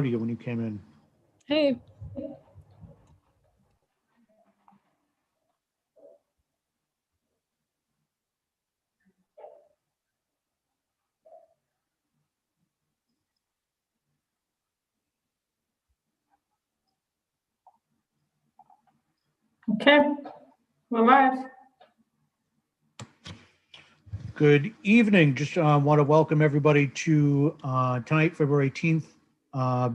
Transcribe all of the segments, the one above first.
to you when you came in. Hey. Okay, we're live. Good evening. Just want to welcome everybody to tonight, February 18th,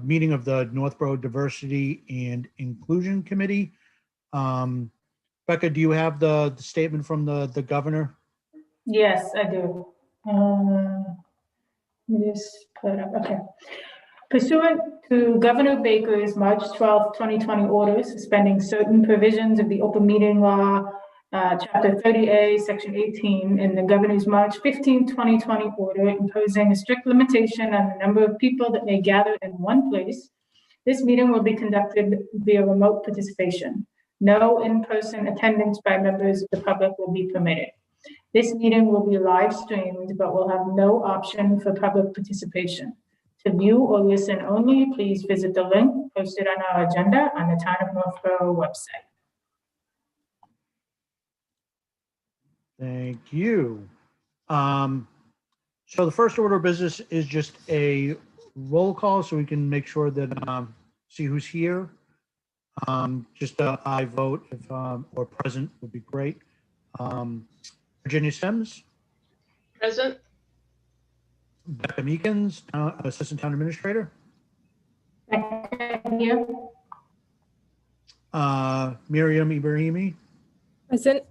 meeting of the Northborough Diversity and Inclusion Committee. Becca, do you have the statement from the governor? Yes, I do. Let me just put it up. Okay. Pursuant to Governor Baker's March 12, 2020 order suspending certain provisions of the open meeting law, Chapter 30A, Section 18, and the Governor's March 15, 2020 order imposing a strict limitation on the number of people that may gather in one place, this meeting will be conducted via remote participation. No in-person attendance by members of the public will be permitted. This meeting will be live streamed, but will have no option for public participation. To view or listen only, please visit the link posted on our agenda on the Town of Northborough website. Thank you. So the first order of business is just a roll call so we can make sure that see who's here. Just a aye vote if or present would be great. Virginia Sims, Present. Becca Meekins, Assistant Town Administrator, Here. Miriam Ibrahimi, Present.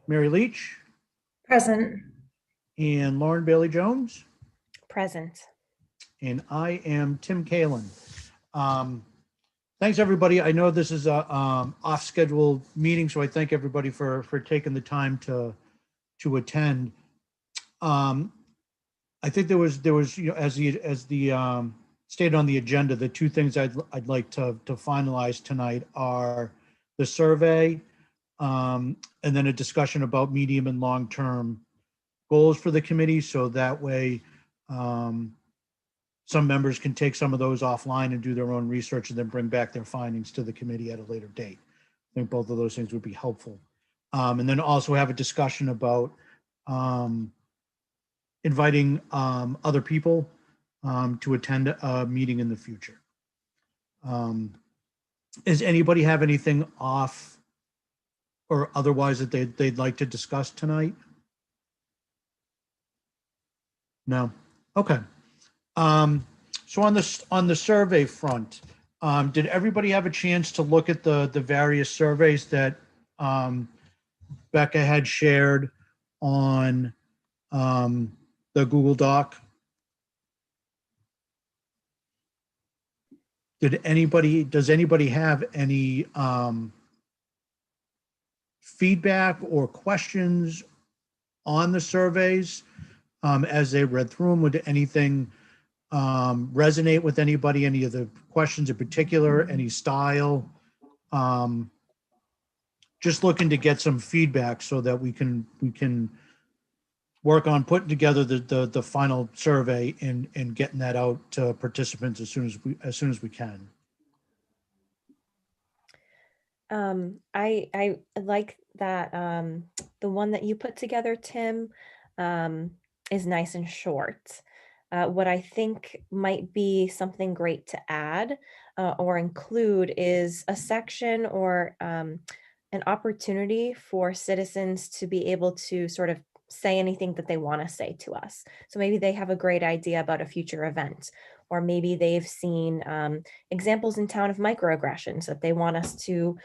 Mary Leach, Present. and Lauren Bailey Jones. Present. And I am Tim Kalen. Thanks, everybody. I know this is a off-schedule meeting, so I thank everybody for taking the time to attend. I think there was as the stated on the agenda, the two things I'd like to finalize tonight are the survey and then a discussion about medium and long-term goals for the committee, so that way some members can take some of those offline and do their own research and then bring back their findings to the committee at a later date. I think both of those things would be helpful. And then also have a discussion about inviting other people to attend a meeting in the future. Does anybody have anything off or otherwise that they'd like to discuss tonight? No? Okay. So on the survey front, did everybody have a chance to look at the various surveys that Becca had shared on the Google Doc? Does anybody have any feedback or questions on the surveys as they read through them? Would anything resonate with anybody? Any of the questions in particular, any style? Just looking to get some feedback so that we can work on putting together the final survey and getting that out to participants as soon as we can. I like that the one that you put together, Tim, is nice and short. What I think might be something great to add or include is a section or an opportunity for citizens to be able to sort of say anything that they want to say to us. So maybe they have a great idea about a future event, or maybe they've seen examples in town of microaggressions that they want us to,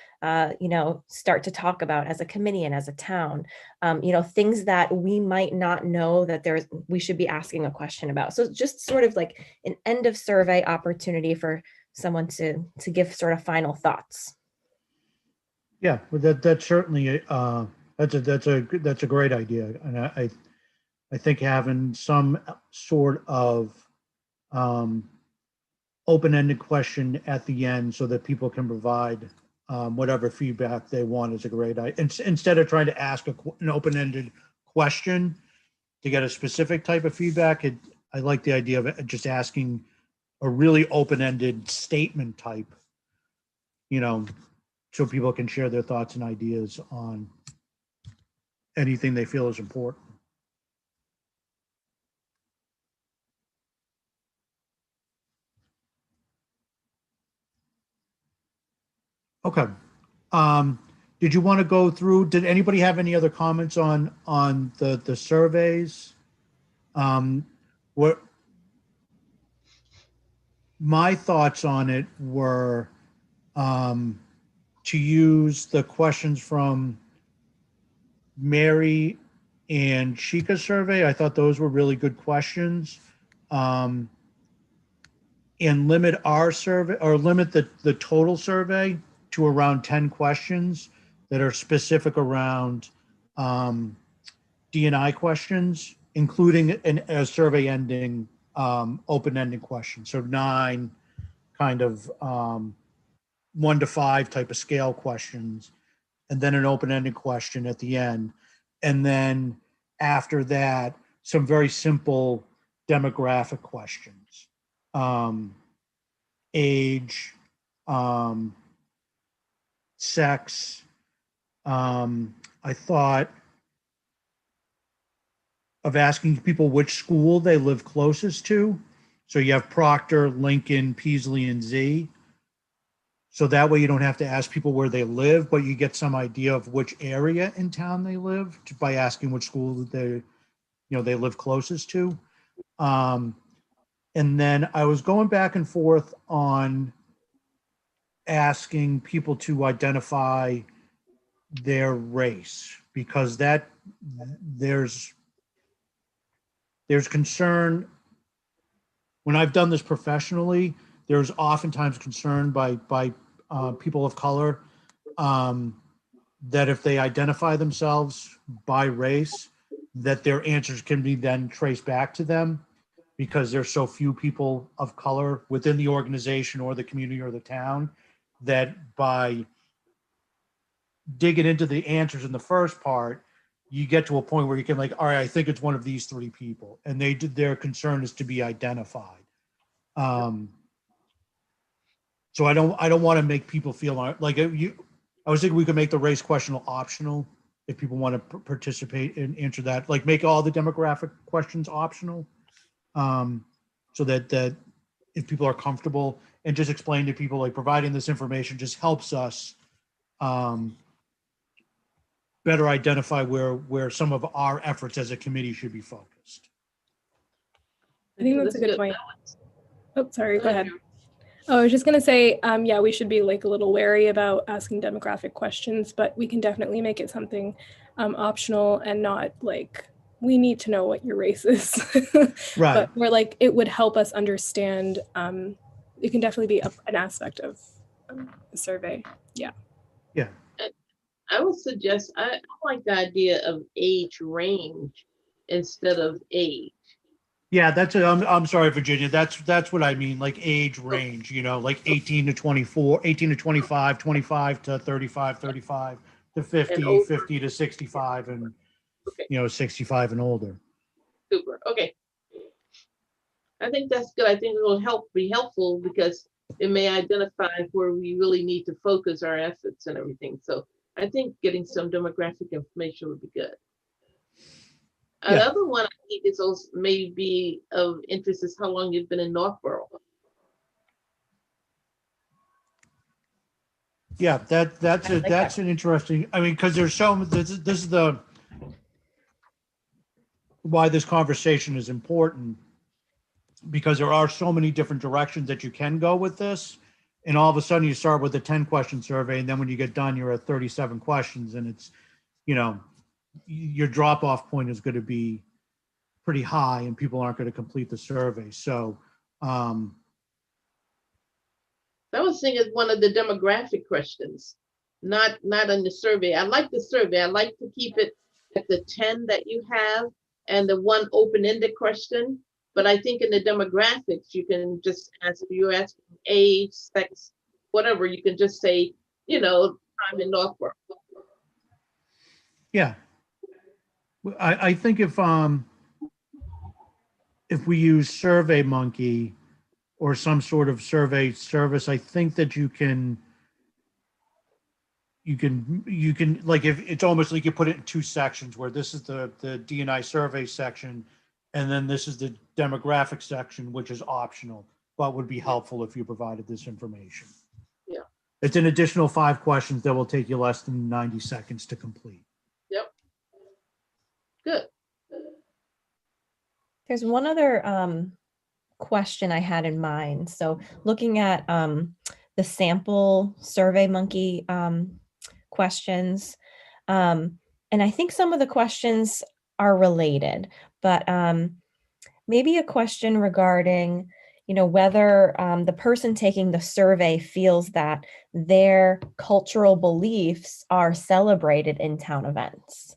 start to talk about as a committee and as a town, things that we might not know that we should be asking a question about. So just sort of like an end of survey opportunity for someone to give sort of final thoughts. Yeah, well, that's certainly that's a great idea, and I think having some sort of open-ended question at the end so that people can provide whatever feedback they want is a great idea. Instead of trying to ask an open-ended question to get a specific type of feedback, I like the idea of just asking a really open-ended statement type, so people can share their thoughts and ideas on anything they feel is important. Okay. Did you want to go through, did anybody have any other comments on the surveys? What my thoughts on it were to use the questions from Mary and Chica's survey. I thought those were really good questions. And limit our survey, or limit the total survey to around 10 questions that are specific around D&I questions, including a survey ending open-ended question. So 9 kind of 1 to 5 type of scale questions, and then an open-ended question at the end. And then after that, some very simple demographic questions. Age, sex. I thought of asking people which school they live closest to. So you have Proctor, Lincoln, Peasley, and Z. So that way you don't have to ask people where they live, but you get some idea of which area in town they live by asking which school they live closest to. And then I was going back and forth on asking people to identify their race, because there's concern. When I've done this professionally, there's oftentimes concern by people of color that if they identify themselves by race, that their answers can be then traced back to them, because there's so few people of color within the organization or the community or the town, that by digging into the answers in the first part, you get to a point where you can all right, I think it's one of these 3 people, and their concern is to be identified. So I don't want to make people feel I was thinking we could make the race question optional if people want to participate and answer that, make all the demographic questions optional. So that if people are comfortable, and just explain to people, providing this information just helps us better identify where some of our efforts as a committee should be focused. I think that's a good point. Oh, sorry, go ahead. Oh, I was just gonna say, yeah, we should be a little wary about asking demographic questions, but we can definitely make it something optional, and not we need to know what your race is. Right. But we're it would help us understand. It can definitely be an aspect of the survey. Yeah. Yeah. I would suggest, I like the idea of age range instead of age. Yeah, I'm sorry, Virginia. That's what I mean. Age range, 18 to 24, 18 to 25, 25 to 35, 35 to 50, 50 to 65, and okay. 65 and older. Super. Okay. I think that's good. I think it will be helpful, because it may identify where we really need to focus our efforts and everything. So I think getting some demographic information would be good. Yeah. Another one I think is also maybe of interest is how long you've been in Northborough. Yeah, that's an interesting. I mean, because there's this is why this conversation is important, because there are so many different directions that you can go with this, and all of a sudden you start with a 10-question survey, and then when you get done, you're at 37 questions, and it's your drop-off point is going to be pretty high, and people aren't going to complete the survey. So I was thinking one of the demographic questions, not on the survey. I like the survey. I like to keep it at the 10 that you have and the one open-ended question. But I think in the demographics, you can just ask, you're asking age, sex, whatever, you can just say, I'm in Northborough. yeah, I think if we use SurveyMonkey, or some sort of survey service, I think that you can, like, if it's almost like you put it in two sections, where this is the DNI survey section, and then this is the demographic section, which is optional, but would be helpful if you provided this information. Yeah. It's an additional 5 questions that will take you less than 90 seconds to complete. Yep. Good. There's one other question I had in mind. So looking at the sample Survey Monkey questions, and I think some of the questions are related, but maybe a question regarding, whether the person taking the survey feels that their cultural beliefs are celebrated in town events.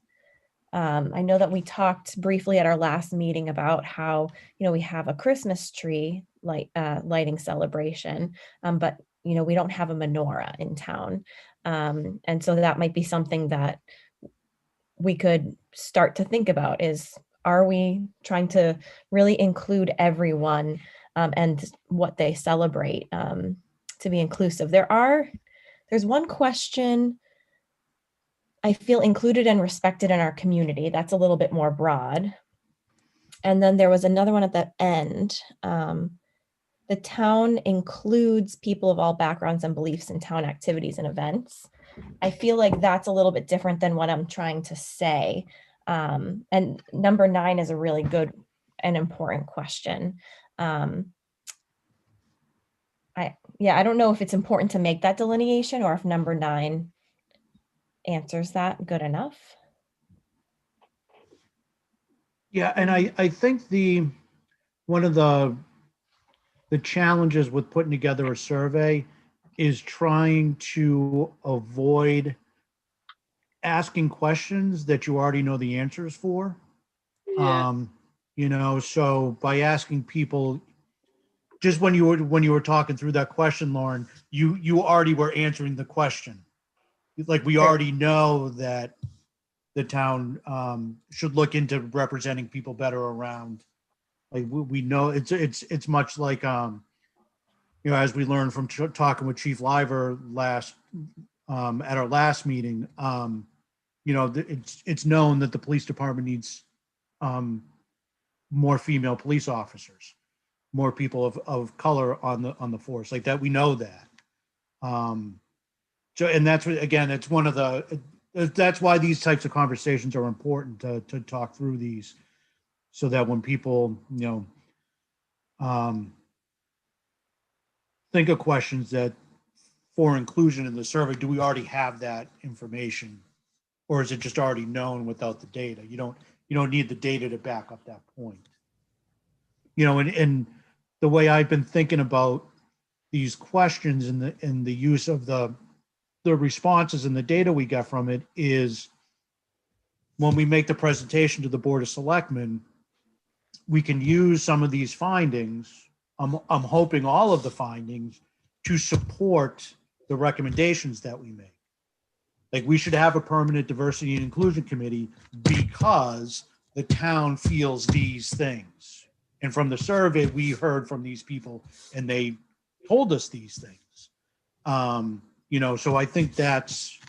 I know that we talked briefly at our last meeting about how, we have a Christmas tree lighting celebration, but, we don't have a menorah in town. And so that might be something that we could start to think about is, are we trying to really include everyone and what they celebrate to be inclusive? There's one question I feel included and respected in our community. That's a little bit more broad. And then there was another one at the end. The town includes people of all backgrounds and beliefs in town activities and events. I feel like that's a little bit different than what I'm trying to say. And number 9 is a really good and important question. I don't know if it's important to make that delineation or if number 9 answers that good enough. Yeah, and I think one of the challenges with putting together a survey is trying to avoid asking questions that you already know the answers for. Yeah. So by asking people, just when you were talking through that question, Lauren, you already were answering the question. Like, we already know that the town should look into representing people better around. Like, we know it's much like as we learned from talking with Chief Liver last at our last meeting, it's known that the police department needs more female police officers, more people of color on the force, like that. We know that. So, and that's what, again, it's one of that's why these types of conversations are important to talk through these, so that when people, think of questions that for inclusion in the survey, do we already have that information, or is it just already known without the data? You don't need the data to back up that point. And the way I've been thinking about these questions and the use of the responses and the data we get from it is, when we make the presentation to the Board of Selectmen, we can use some of these findings. I'm hoping all of the findings to support the recommendations that we make. Like, we should have a permanent diversity and inclusion committee because the town feels these things. And from the survey, we heard from these people and they told us these things. So I think that's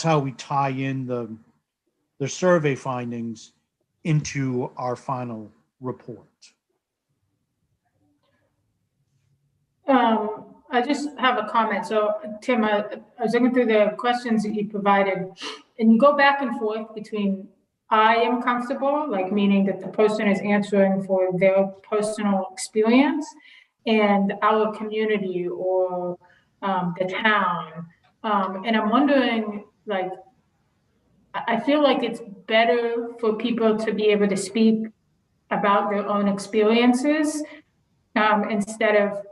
how we tie in the survey findings into our final report. I just have a comment. So, Tim, I was looking through the questions that you provided, and you go back and forth between I am comfortable, like meaning that the person is answering for their personal experience, and our community or the town. And I'm wondering, like, I feel like it's better for people to be able to speak about their own experiences instead of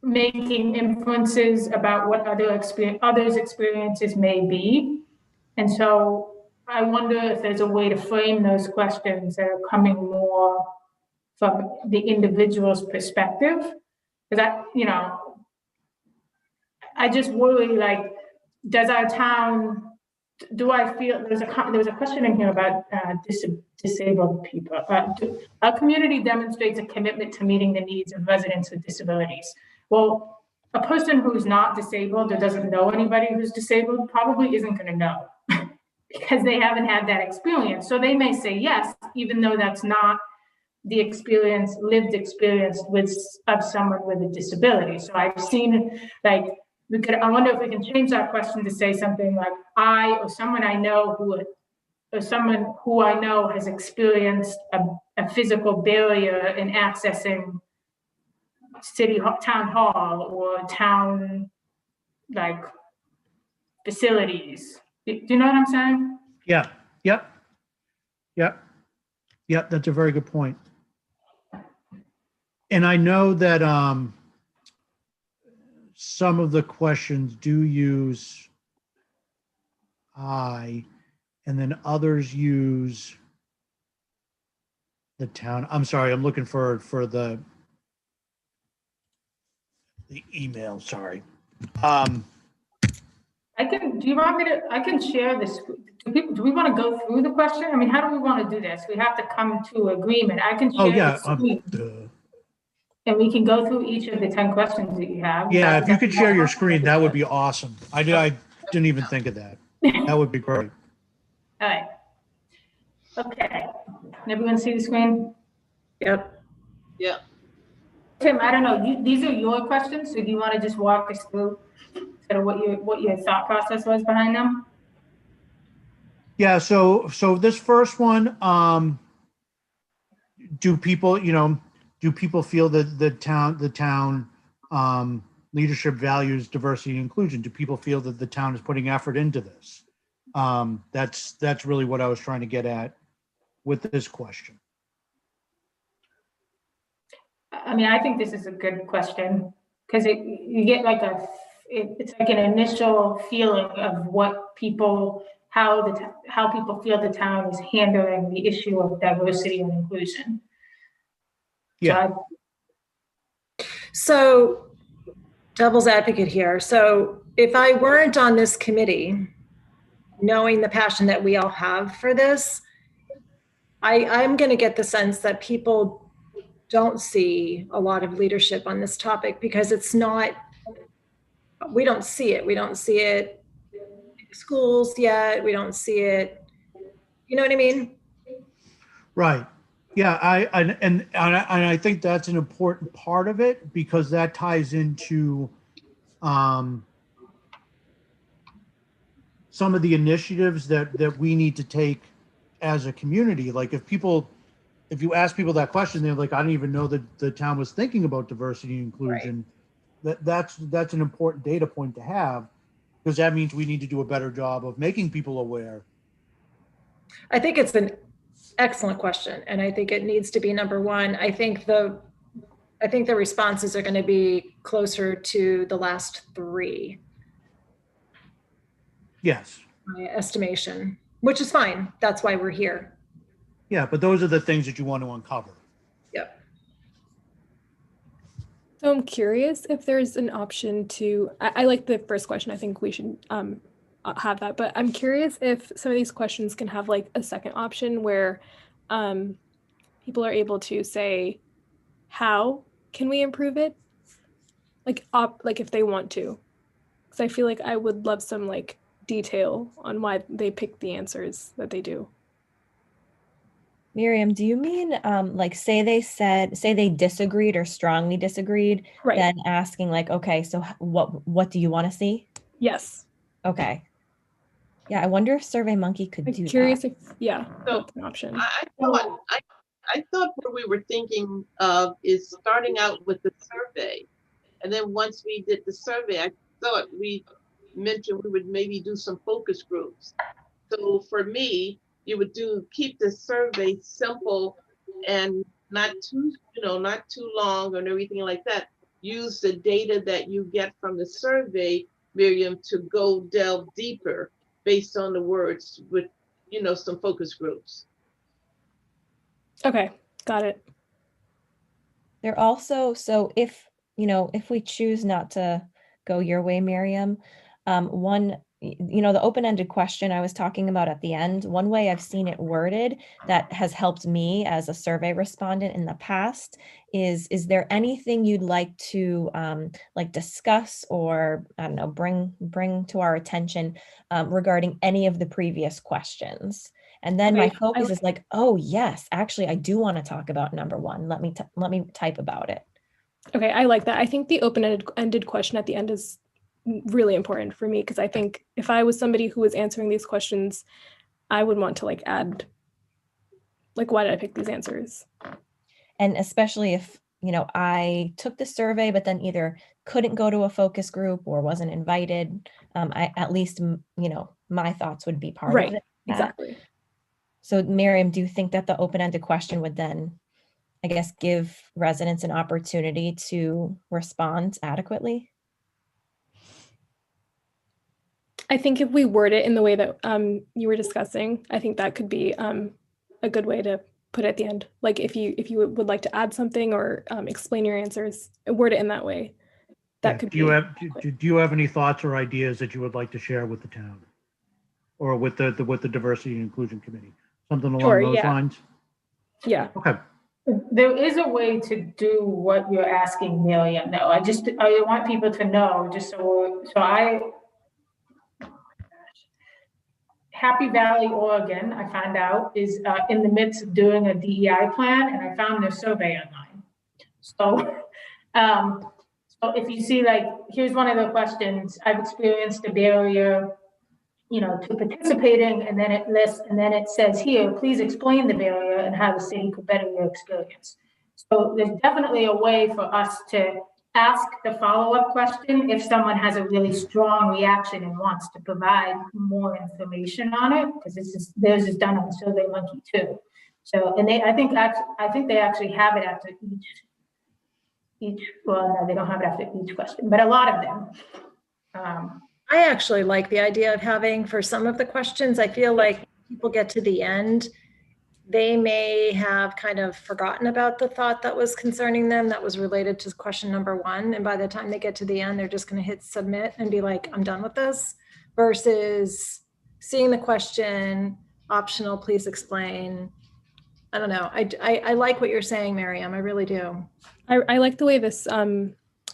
making inferences about what others' experiences may be. And so I wonder if there's a way to frame those questions that are coming more from the individual's perspective. Because I just worry, like, does our town do I feel, there was a question in here about disabled people. Our community demonstrates a commitment to meeting the needs of residents with disabilities. Well, a person who's not disabled or doesn't know anybody who's disabled probably isn't going to know because they haven't had that experience. So they may say yes, even though that's not the experience, lived experience of someone with a disability. So I've seen, like, I wonder if we can change that question to say something like, I or someone I know who I know has experienced a physical barrier in accessing town hall or town, like, facilities. Do you know what I'm saying? Yeah, yep, yep, yep, that's a very good point. And I know that some of the questions do use I, and then others use the town. I'm sorry, I'm looking for the email, sorry. Do you want me to, I can share this. Do we want to go through the question? I mean, how do we want to do this? We have to come to agreement. I can Oh, share yeah. the screen, and we can go through each of the 10 questions that you have. Yeah, if you could share your screen, that would be awesome. I didn't even think of that. That would be great. All right. Okay. Can everyone see the screen? Yep. Yeah. Tim, I don't know, these are your questions, so do you want to just walk us through sort of what your thought process was behind them? Yeah, so this first one, do people feel that the town leadership values diversity and inclusion? Do people feel that the town is putting effort into this? That's really what I was trying to get at with this question. I mean, I think this is a good question because you get like it's like an initial feeling of what people, how people feel the town is handling the issue of diversity and inclusion. Yeah. So, devil's advocate here. So if I weren't on this committee, knowing the passion that we all have for this, I'm going to get the sense that people don't see a lot of leadership on this topic because it's not, we don't see it. We don't see it in schools yet. We don't see it. You know what I mean? Right. Yeah, I think that's an important part of it because that ties into some of the initiatives that we need to take as a community. Like if you ask people that question, they're like, I didn't even know that the town was thinking about diversity and inclusion. Right. That's an important data point to have because that means we need to do a better job of making people aware. I think it's an excellent question. And I think it needs to be number one. I think the responses are going to be closer to the last three. Yes. My estimation, which is fine. That's why we're here. Yeah, but those are the things that you want to uncover. Yep. So I'm curious if there's an option to, I like the first question. I think we should have that, but I'm curious if some of these questions can have like a second option where people are able to say, how can we improve it? Like if they want to, because I feel like I would love some like detail on why they pick the answers that they do. Miriam, do you mean like say they disagreed or strongly disagreed, right? Then asking like, okay, so what do you want to see? Yes. Okay. Yeah, I wonder if SurveyMonkey could do curious that. If so that's an option. I thought what we were thinking of is starting out with the survey. And then once we did the survey, I thought we mentioned we would maybe do some focus groups. So for me, you would keep the survey simple and not too long or everything like that. Use the data that you get from the survey, Miriam, to go delve deeper based on the words with, some focus groups. Okay, got it. They're also, so if we choose not to go your way, Miriam, one the open-ended question I was talking about at the end, one way I've seen it worded that has helped me as a survey respondent in the past is there anything you'd like to like discuss or, I don't know, bring to our attention regarding any of the previous questions? And then my Okay, focus is like, oh yes, actually, I do want to talk about number one. Let me type about it. Okay, I like that. I think the open-ended question at the end is really important for me because I think if I was somebody who was answering these questions, I would want to like add, like, why did I pick these answers? And especially if, I took the survey, but then either couldn't go to a focus group or wasn't invited, I at least, my thoughts would be part of Right, it. exactly. So Miriam, do you think that the open-ended question would then, I guess, give residents an opportunity to respond adequately? I think if we word it in the way that you were discussing, I think that could be a good way to put it at the end. Like if you would like to add something or explain your answers, word it in that way. That Yeah. could Do you be. have, do you have any thoughts or ideas that you would like to share with the town? Or with the Diversity and Inclusion Committee? Something along Sure, those yeah. lines? Yeah. Okay. There is a way to do what you're asking, Miriam, though. I want people to know, Happy Valley, Oregon, I found out, is in the midst of doing a DEI plan, and I found their survey online. So, so if you see, like, here's one of the questions: I've experienced a barrier, to participating, and then it lists, and then it says here, please explain the barrier and how the city could better your experience. So there's definitely a way for us to ask the follow-up question if someone has a really strong reaction and wants to provide more information on it, because theirs is done on SurveyMonkey too. So, and I think they actually have it after well, no, they don't have it after each question, but a lot of them. I actually like the idea of having, for some of the questions, I feel like people get to the end, they may have kind of forgotten about the thought that was concerning them that was related to question number one. And by the time they get to the end, they're just going to hit submit and be like, I'm done with this, versus seeing the question, optional, please explain. I don't know. I like what you're saying, Miriam. I really do. I like the way this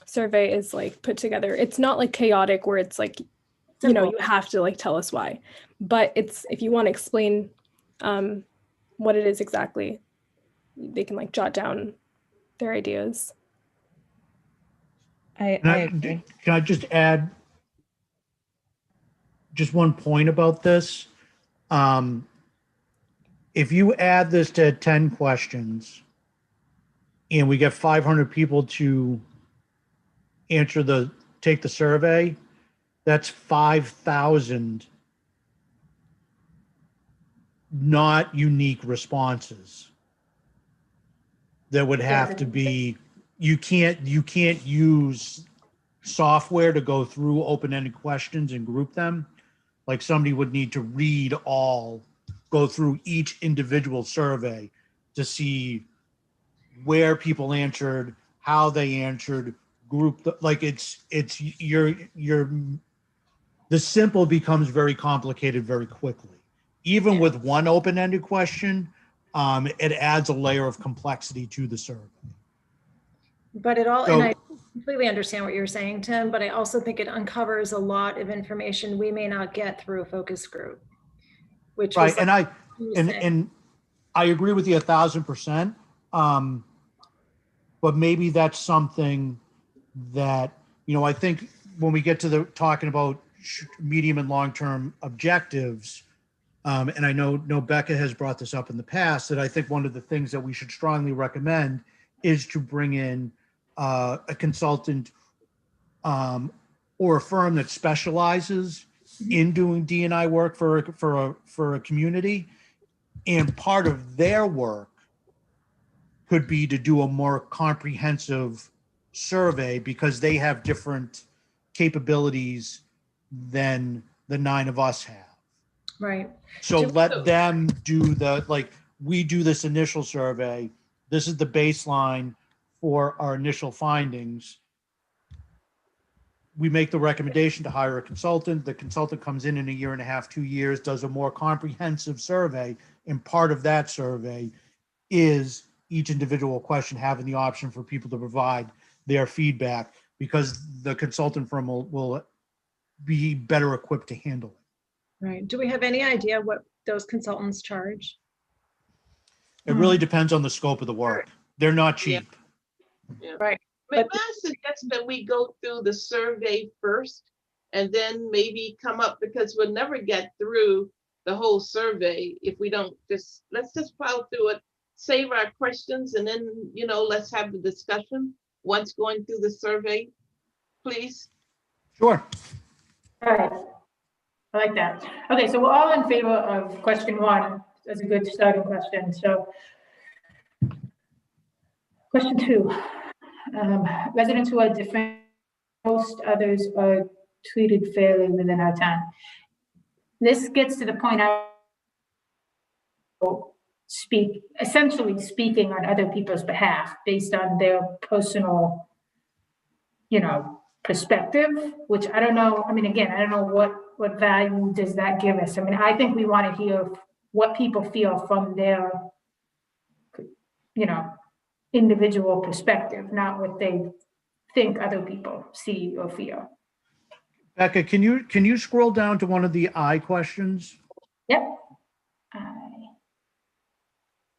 survey is like put together. It's not like chaotic where it's like, Simple. you have to like tell us why, but it's, if you want to explain what it is exactly, they can like jot down their ideas. I agree. Can I just add just one point about this? If you add this to 10 questions and we get 500 people to take the survey, that's 5,000 not unique responses that would have to be, you can't use software to go through open-ended questions and group them. Like somebody would need to go through each individual survey to see where people answered, how they answered, like the simple becomes very complicated very quickly. Even with one open-ended question, it adds a layer of complexity to the survey. But and I completely understand what you're saying, Tim, but I also think it uncovers a lot of information we may not get through a focus group, which right. And I agree with you 1,000%. But maybe that's something that, I think when we get to talking about medium and long-term objectives, and I know Becca has brought this up in the past, that I think one of the things that we should strongly recommend is to bring in a consultant or a firm that specializes in doing D&I work for a community. And part of their work could be to do a more comprehensive survey because they have different capabilities than the 9 of us have. Right. So let them do we do this initial survey. This is the baseline for our initial findings. we make the recommendation to hire a consultant. The consultant comes in a year and a half, 2 years, does a more comprehensive survey. And part of that survey is each individual question having the option for people to provide their feedback, because the consultant firm will be better equipped to handle it. Right. Do we have any idea what those consultants charge? It really depends on the scope of the work. They're not cheap. Right. May I suggest that we go through the survey first and then maybe come up, because we'll never get through the whole survey if we don't let's just plow through it, save our questions, and then, let's have the discussion once going through the survey, please. Sure. All right. I like that. Okay, so we're all in favor of question 1. That's a good starting question. So question 2, residents who are different, most others are treated fairly within our town. This gets to the point I essentially speaking on other people's behalf based on their personal, perspective, which I don't know. I mean, again, I don't know what value does that give us. I mean, I think we want to hear what people feel from their, individual perspective, not what they think other people see or feel. Becca, can you scroll down to one of the I questions? Yep.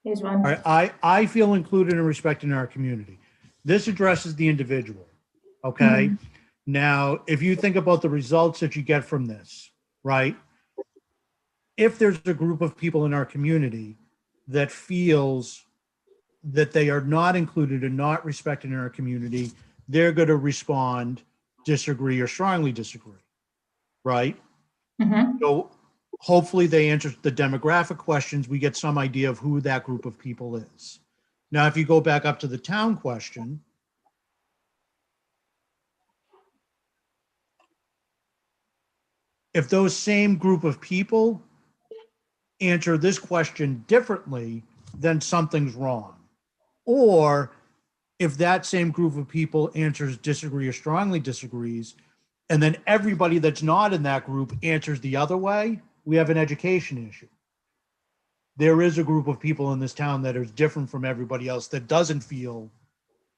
Here's one. All right, I feel included and respected in our community. This addresses the individual. Okay. Now, if you think about the results that you get from this, right? If there's a group of people in our community that feels that they are not included and not respected in our community, they're going to respond, disagree, or strongly disagree, right? So hopefully they answer the demographic questions. We get some idea of who that group of people is. Now, if you go back up to the town question, if those same group of people answer this question differently, then something's wrong. Or if that same group of people answers disagree or strongly disagrees, and then everybody that's not in that group answers the other way, we have an education issue. There is a group of people in this town that is different from everybody else, that doesn't feel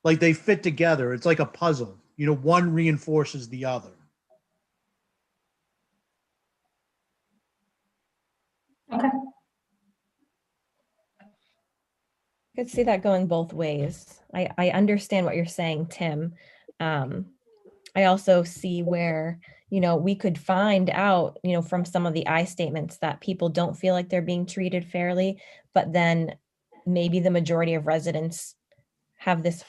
like they fit together. It's like a puzzle. One reinforces the other. Okay. I could see that going both ways. I understand what you're saying, Tim. I also see where, we could find out, from some of the I statements that people don't feel like they're being treated fairly, but then maybe the majority of residents have this,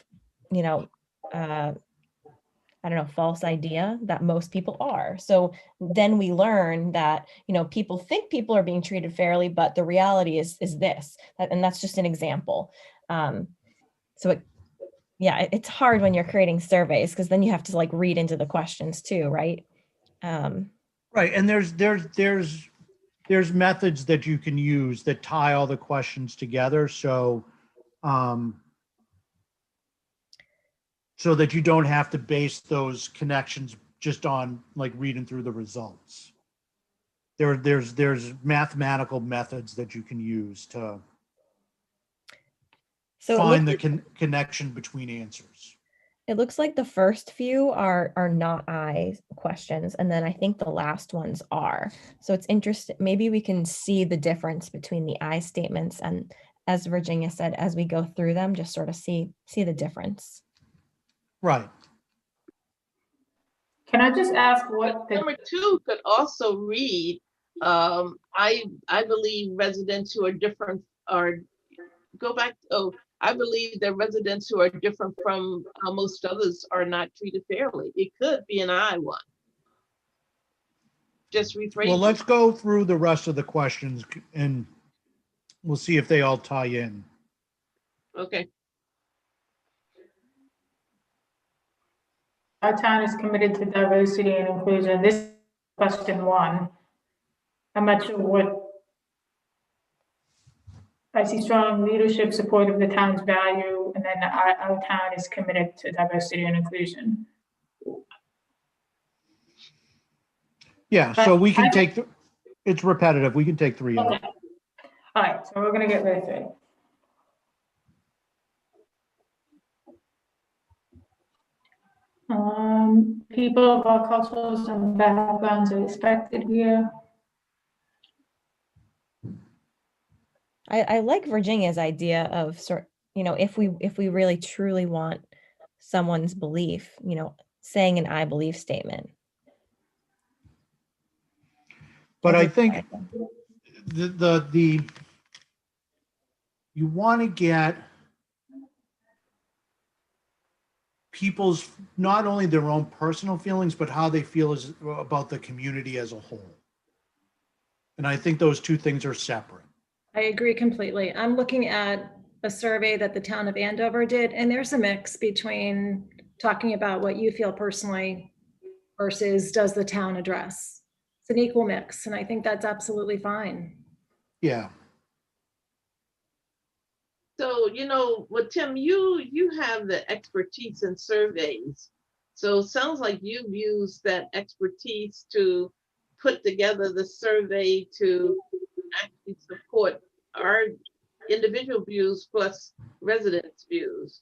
false idea that most people are. So then we learn that, people think people are being treated fairly, but the reality is this, and that's just an example. It's hard when you're creating surveys, because then you have to read into the questions too, right? Right, and there's methods that you can use that tie all the questions together, so that you don't have to base those connections just on reading through the results. There's mathematical methods that you can use to find the connection between answers. It looks like the first few are not I questions, and then I think the last ones are. So it's interesting. Maybe we can see the difference between the I statements, and as Virginia said, as we go through them, just sort of see the difference. Right. Can I just ask what Number 2 could also read, I believe residents who are different I believe that residents who are different from most others are not treated fairly. It could be an I one. Just rephrase. Well, let's go through the rest of the questions and we'll see if they all tie in. Okay. Our town is committed to diversity and inclusion. This is question 1. I'm not sure what. I see strong leadership support of the town's value, and then our town is committed to diversity and inclusion. Yeah, so we can take, it's repetitive. We can take 3 out. Okay. All right, so we're gonna get rid of 3. People of all cultures and backgrounds are expected here. I like Virginia's idea of if we really truly want someone's belief, saying an I believe statement. But I do think like that. the you want to get people's, not only their own personal feelings, but how they feel about the community as a whole. And I think those two things are separate. I agree completely. I'm looking at a survey that the town of Andover did, and there's a mix between talking about what you feel personally versus does the town address. It's an equal mix, and I think that's absolutely fine. Yeah. So, well, Tim, you have the expertise in surveys. So it sounds like you've used that expertise to put together the survey to actually support our individual views plus residents' views.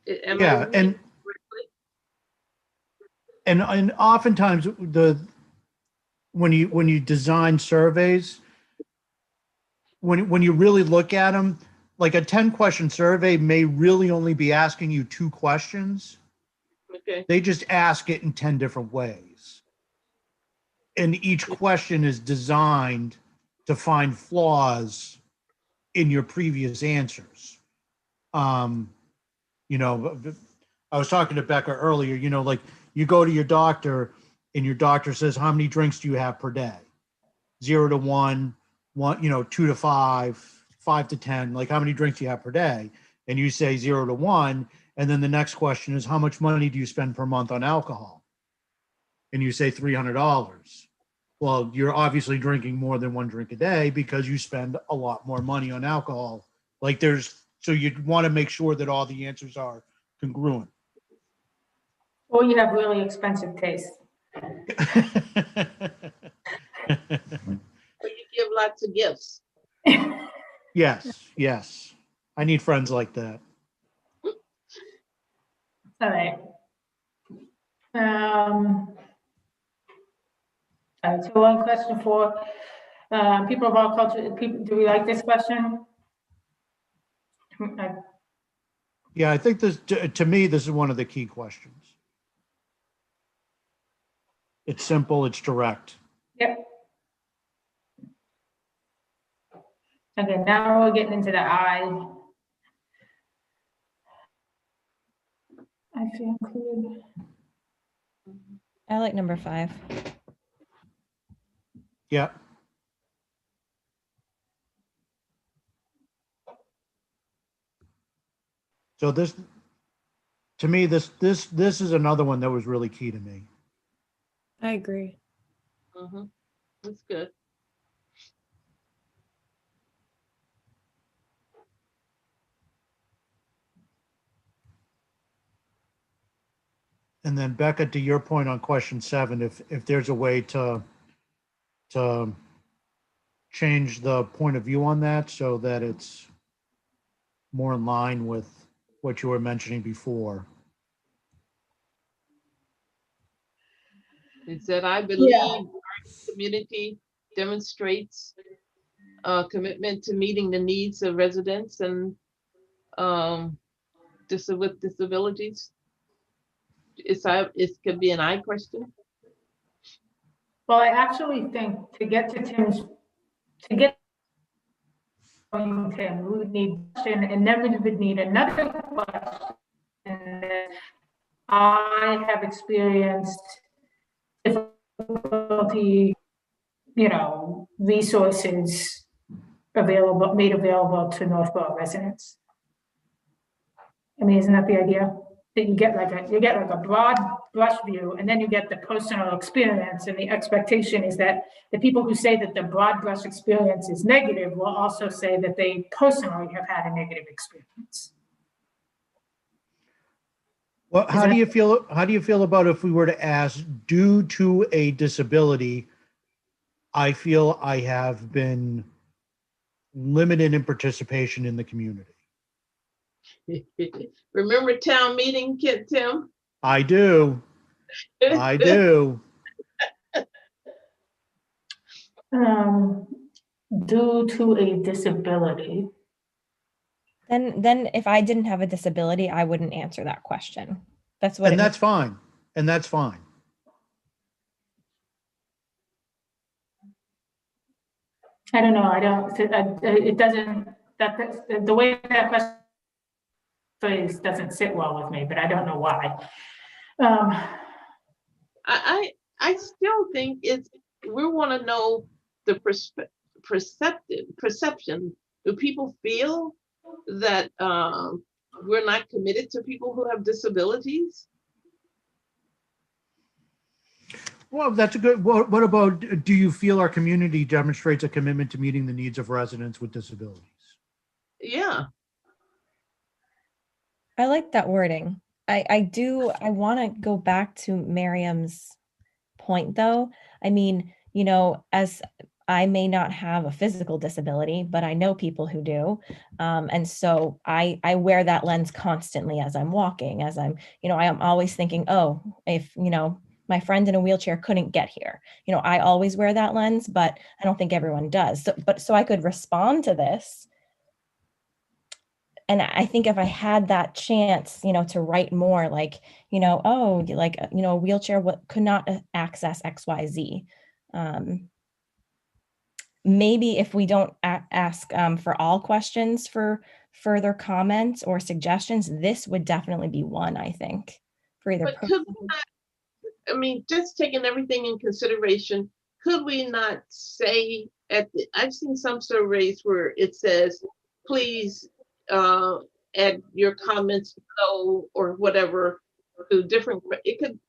Am I Yeah, reading correctly? and oftentimes when you design surveys, when you really look at them, like a 10-question survey may really only be asking you 2 questions. Okay. They just ask it in 10 different ways. And each question is designed to find flaws in your previous answers. I was talking to Becca earlier, like you go to your doctor and your doctor says, how many drinks do you have per day? 0 to 1, 2 to 5, 5 to 10, like how many drinks do you have per day? And you say 0 to 1. And then the next question is, how much money do you spend per month on alcohol? And you say $300. Well, you're obviously drinking more than 1 drink a day because you spend a lot more money on alcohol. So you'd want to make sure that all the answers are congruent. Or you have really expensive taste. Or you give lots of gifts. Yes. I need friends like that. All right. All right, so 1 question for people of all cultures. Do we like this question? Yeah, I think this, to me, this is one of the key questions. It's simple, it's direct. Yep. Okay, now we're getting into the I feel included. I like number 5. Yeah. So this, to me, this is another one that was really key to me. I agree. Mhm. That's good. And then Becca, to your point on question 7, if there's a way to change the point of view on that so that it's more in line with what you were mentioning before. It said, I believe our community demonstrates commitment to meeting the needs of residents and with disabilities. It could be an I question. Well, I actually think to get Tim, we would need, and then we would need another question. I have experienced difficulty, resources made available to Northborough residents. I mean, isn't that the idea? That you get like a broad brush view, and then you get the personal experience, and the expectation is that the people who say that the broad brush experience is negative will also say that they personally have had a negative experience. Well, how do you feel about if we were to ask, due to a disability, I feel I have been limited in participation in the community. Remember town meeting, Kid Tim? I do. I do. Due to a disability. Then if I didn't have a disability, I wouldn't answer that question. That's what And it that's fine. And that's fine. I don't know, I don't, it doesn't, that's, the way that question phrase doesn't sit well with me, but I don't know why. I still think we want to know the perception. Do people feel that we're not committed to people who have disabilities? Well, that's a good, what about, do you feel our community demonstrates a commitment to meeting the needs of residents with disabilities? Yeah. I like that wording. I want to go back to Miriam's point though. I mean, as I may not have a physical disability, but I know people who do. And so I wear that lens constantly as I'm walking, as I am always thinking, oh, if, my friend in a wheelchair couldn't get here. I always wear that lens, but I don't think everyone does. So I could respond to this. And I think if I had that chance, to write more like, a wheelchair could not access XYZ. Maybe if we don't ask for all questions for further comments or suggestions, this would definitely be one, I think, for either. But could we not, I mean, just taking everything in consideration, could we not say I've seen some surveys where it says, please add your comments below or whatever to different, couldn't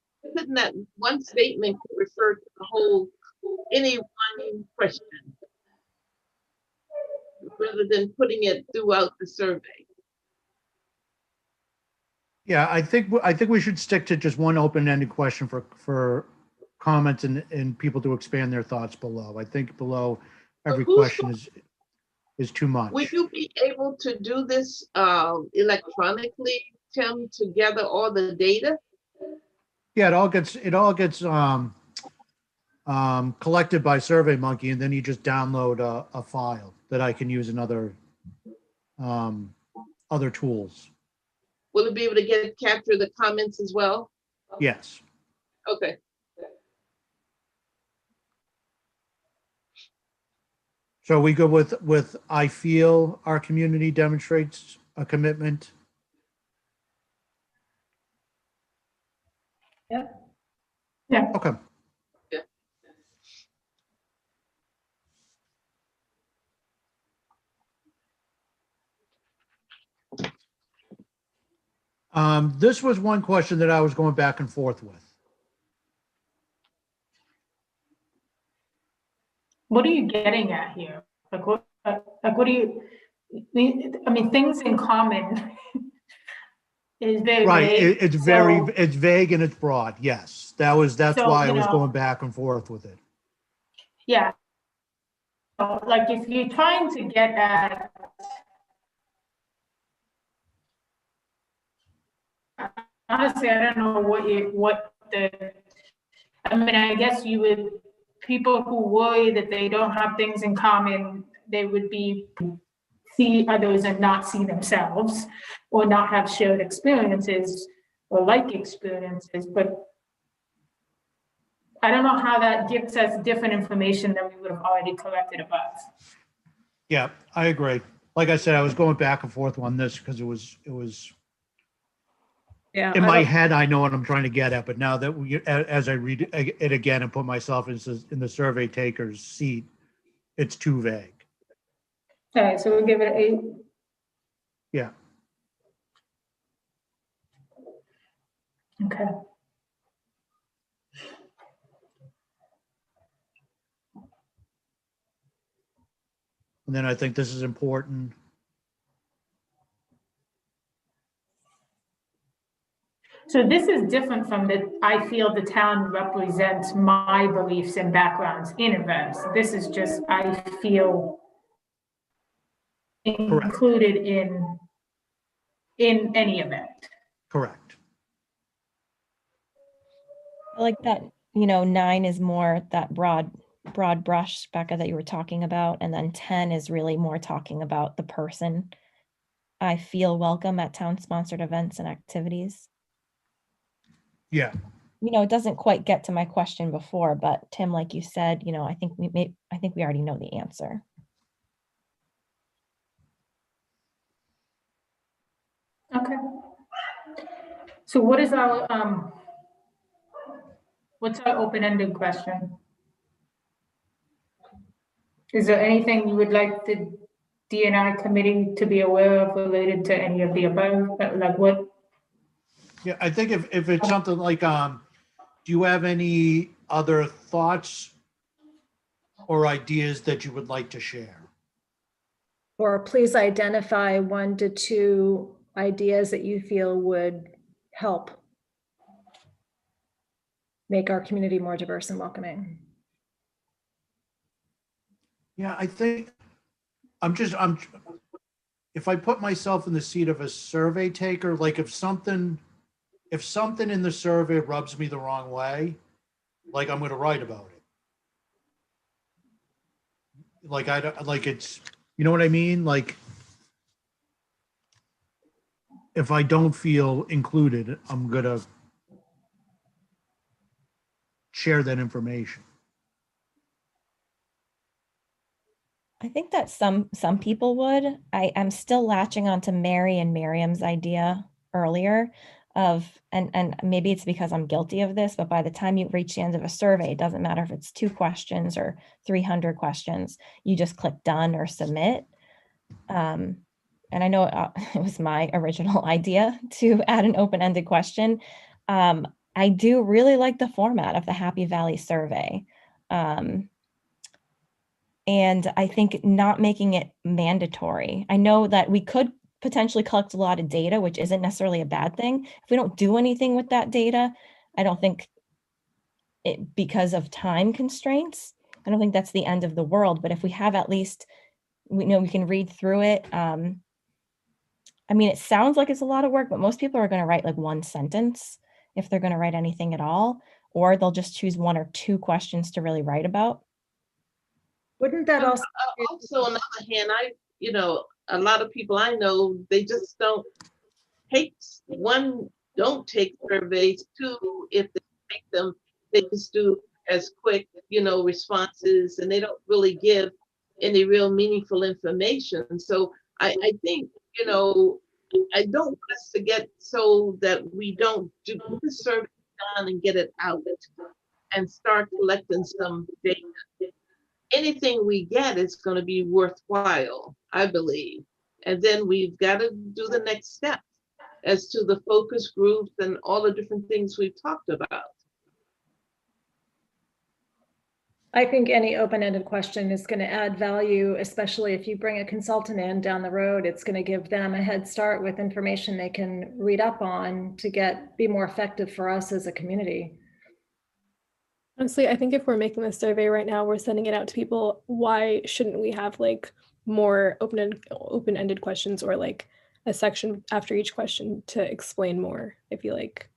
that one statement could refer to the whole, any one question rather than putting it throughout the survey? Yeah, I think we should stick to just one open-ended question for comments and people to expand their thoughts below. I think below every question is too much. Will you be able to do this electronically, Tim, to gather all the data? Yeah, it all gets collected by SurveyMonkey, and then you just download a file that I can use in other tools. Will it be able to capture the comments as well? Yes. Okay. So we go with I feel our community demonstrates a commitment. Yeah. Okay. Yeah. This was one question that I was going back and forth with. What are you getting at here? Like what do you, I mean, things in common is very Right, vague. it's vague and it's broad. Yes, that's So, why I you was know, going back and forth with it. Yeah. So, like if you're trying to get at, honestly, I don't know I mean, I guess you would, people who worry that they don't have things in common, they would see others and not see themselves, or not have shared experiences or like experiences, but I don't know how that gives us different information than we would have already collected above. Yeah, I agree. Like I said, I was going back and forth on this because it was Yeah. in my head. I know what I'm trying to get at, but now that as I read it again and put myself in the survey taker's seat, it's too vague. All right, so we'll give it an 8. Yeah. Okay. And then I think this is important. So this is different from I feel the town represents my beliefs and backgrounds in events. This is just, I feel included in any event. Correct. I like that, 9 is more that broad brush, Becca, that you were talking about. And then 10 is really more talking about the person. I feel welcome at town-sponsored events and activities. Yeah. It doesn't quite get to my question before, but Tim, like you said, I think we already know the answer. Okay. So what is our, what's our open-ended question? Is there anything you would like the DNI committee to be aware of related to any of the above? Like what? Yeah, I think if it's something like, do you have any other thoughts or ideas that you would like to share? Or please identify 1 to 2 ideas that you feel would help make our community more diverse and welcoming. Yeah, I think if I put myself in the seat of a survey taker, like if something in the survey rubs me the wrong way, like I'm going to write about it. Like I don't like it's, you know what I mean? Like if I don't feel included, I'm going to share that information. I think that some people would. I'm still latching on to Mary and Miriam's idea earlier of, and maybe it's because I'm guilty of this, but by the time you reach the end of a survey, it doesn't matter if it's 2 questions or 300 questions, you just click done or submit. And I know it was my original idea to add an open-ended question. I do really like the format of the Happy Valley survey. And I think not making it mandatory. I know that we could potentially collect a lot of data, which isn't necessarily a bad thing. If we don't do anything with that data, I don't think it, because of time constraints, I don't think that's the end of the world. But if we have at least, we can read through it. I mean, it sounds like it's a lot of work, but most people are going to write like 1 sentence if they're going to write anything at all, or they'll just choose 1 or 2 questions to really write about. Wouldn't that also? Also, on the other hand, a lot of people I know, they just don't take, 1, don't take surveys, 2, if they take them, they just do as quick, responses, and they don't really give any real meaningful information. So I think, I don't want us to get so that we don't do the survey done and get it out and start collecting some data. Anything we get is going to be worthwhile, I believe. And then we've got to do the next step as to the focus groups and all the different things we've talked about. I think any open-ended question is going to add value, especially if you bring a consultant in down the road. It's going to give them a head start with information they can read up on to be more effective for us as a community. Honestly, I think if we're making this survey right now, we're sending it out to people. Why shouldn't we have like more open-ended questions or like a section after each question to explain more, I feel like?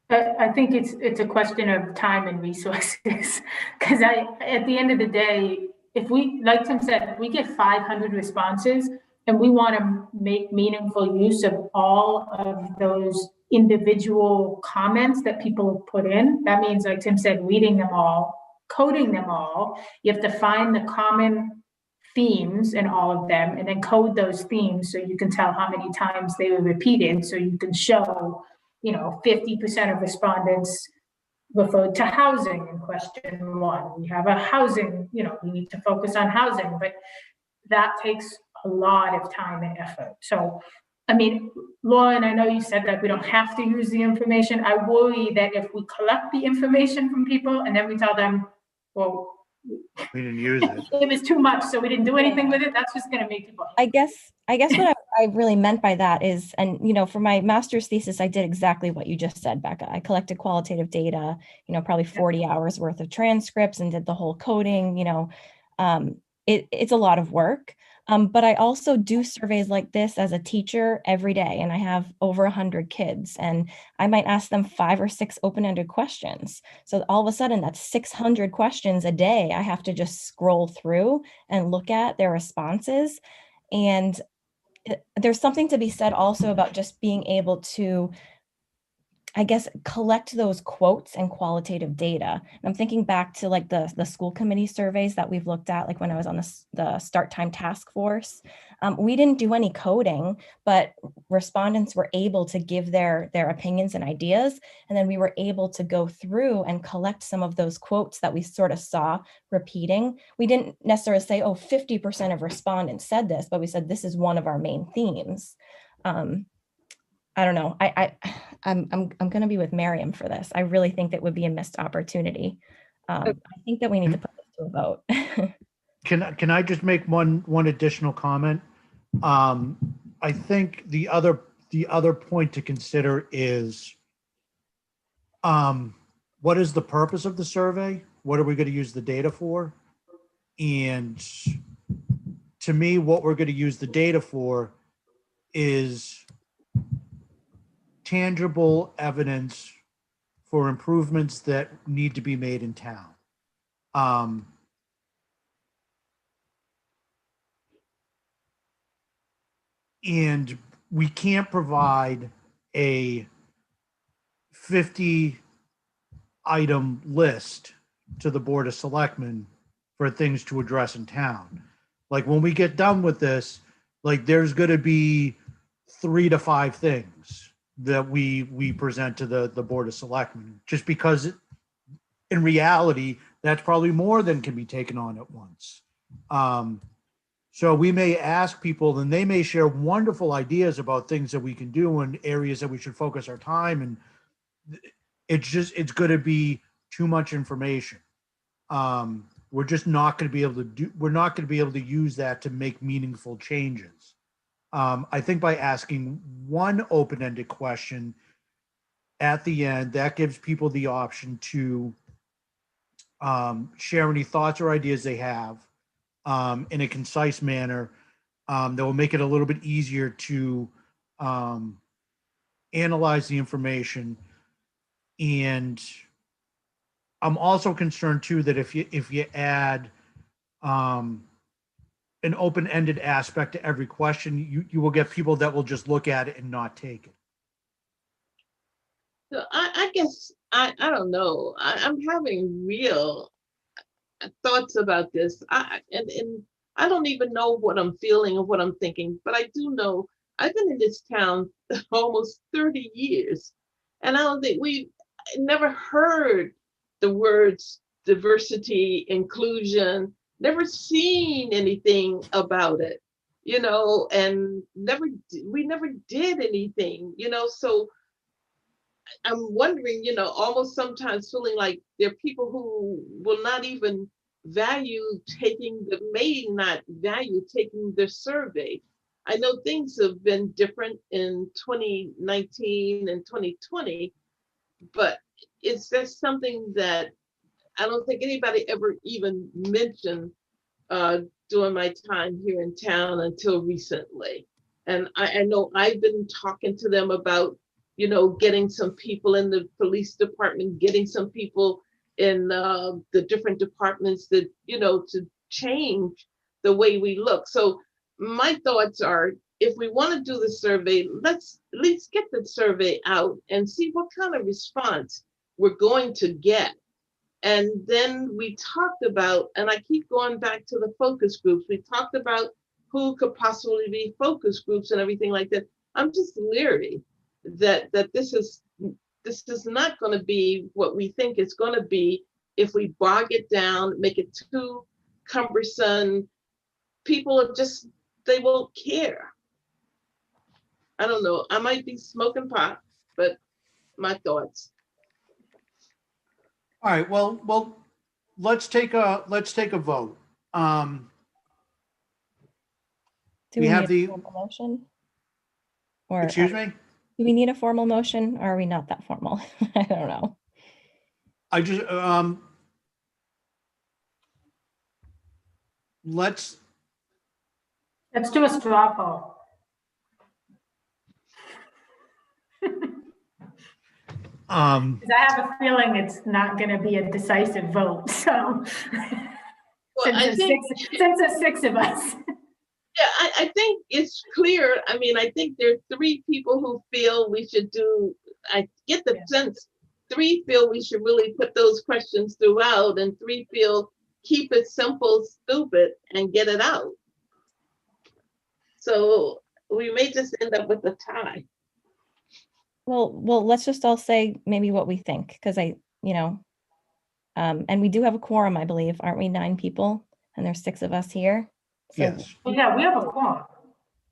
I think it's a question of time and resources, because at the end of the day, if we, like Tim said, if we get 500 responses and we want to make meaningful use of all of those individual comments that people put in, that means, like Tim said, reading them all, coding them all. You have to find the common themes in all of them and then code those themes so you can tell how many times they were repeated, so you can show 50% of respondents referred to housing in question 1. We have a housing, we need to focus on housing, but that takes a lot of time and effort. So, I mean, Lauren, I know you said that we don't have to use the information. I worry that if we collect the information from people and then we tell them, well, We didn't use it. it was too much, so we didn't do anything with it, that's just going to make people. I guess what I I really meant by that is, and for my master's thesis, I did exactly what you just said, Becca. I collected qualitative data, probably 40 hours worth of transcripts and did the whole coding, it's a lot of work. But I also do surveys like this as a teacher every day, and I have over 100 kids, and I might ask them 5 or 6 open-ended questions. So all of a sudden, that's 600 questions a day. I have to just scroll through and look at their responses. And there's something to be said also about just being able to, I guess, collect those quotes and qualitative data. And I'm thinking back to like the school committee surveys that we've looked at, like when I was on the start time task force. We didn't do any coding, but respondents were able to give their opinions and ideas. And then we were able to go through and collect some of those quotes that we sort of saw repeating. We didn't necessarily say, oh, 50% of respondents said this, but we said this is one of our main themes. I don't know. I'm going to be with Miriam for this. I really think that would be a missed opportunity. I think that we need to put this to a vote. Can I just make one additional comment? I think the other point to consider is what is the purpose of the survey? What are we going to use the data for? And to me, what we're going to use the data for is tangible evidence for improvements that need to be made in town. And we can't provide a 50 item list to the Board of Selectmen for things to address in town. Like when we get done with this, like there's going to be 3 to 5 things that we present to the Board of Selectmen, just because in reality, that's probably more than can be taken on at once. So we may ask people and they may share wonderful ideas about things that we can do and areas that we should focus our time. And it's going to be too much information. We're just not going to be able to use that to make meaningful changes. I think by asking one open-ended question at the end, that gives people the option to share any thoughts or ideas they have in a concise manner that will make it a little bit easier to analyze the information. And I'm also concerned too that if you add an open-ended aspect to every question, you will get people that will just look at it and not take it. So I guess, I don't know. I'm having real thoughts about this. And I don't even know what I'm feeling or what I'm thinking, but I do know I've been in this town almost 30 years. And I don't think we never heard the words diversity, inclusion, never seen anything about it, and we never did anything, so I'm wondering, almost sometimes feeling like there are people who will not even may not value taking the survey. I know things have been different in 2019 and 2020, but it's just something that I don't think anybody ever even mentioned during my time here in town until recently. And I know I've been talking to them about, getting some people in the police department, getting some people in the different departments that, to change the way we look. So my thoughts are, if we want to do the survey, let's at least get the survey out and see what kind of response we're going to get. And then we talked about, and I keep going back to the focus groups, we talked about who could possibly be focus groups and everything like that. I'm just leery that this is not going to be what we think it's going to be if we bog it down, make it too cumbersome. People are just, they won't care. I don't know. I might be smoking pot, but my thoughts. All right, well, let's take a vote. Do We have need the a motion? Or Excuse me? do we need a formal motion or are we not that formal? I don't know. I just, let's, Let's do a straw poll. Because I have a feeling it's not going to be a decisive vote, so. Well, I think, Since there's 6 of us. yeah, I think it's clear. I mean, I think there are 3 people who feel we should do, I get the sense 3 feel we should really put those questions throughout, and 3 feel keep it simple, stupid, and get it out. So we may just end up with a tie. Well, let's just all say maybe what we think, because and we do have a quorum, I believe, aren't we? 9 people, and there's 6 of us here. So yes. Well, yeah, we have a quorum,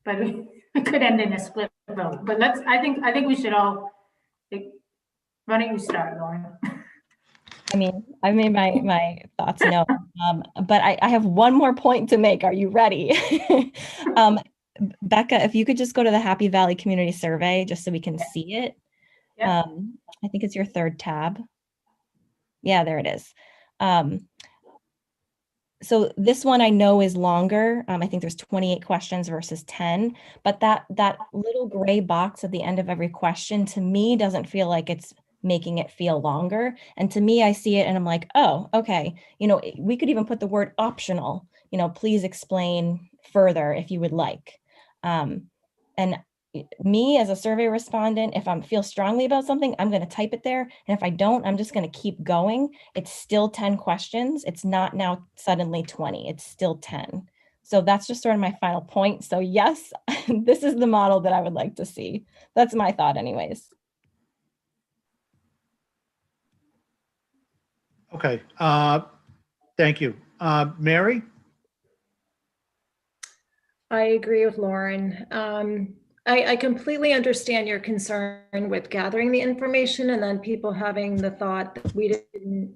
but we could end in a split vote. But I think we should all, why don't you start, Lauren? I mean, I made my thoughts known, but I have one more point to make. Are you ready? Becca, if you could just go to the Happy Valley Community Survey, just so we can see it. Yeah. I think it's your 3rd tab. Yeah, there it is. So this one I know is longer. I think there's 28 questions versus 10, but that little gray box at the end of every question, to me, doesn't feel like it's making it feel longer. And to me, I see it and I'm like, oh, okay. We could even put the word optional, please explain further if you would like. And me as a survey respondent, if I feel strongly about something, I'm going to type it there. And if I don't, I'm just going to keep going. It's still 10 questions. It's not now suddenly 20. It's still 10. So that's just sort of my final point. So yes, this is the model that I would like to see. That's my thought anyways. Okay. Thank you. Mary? I agree with Lauren. I completely understand your concern with gathering the information and then people having the thought that we didn't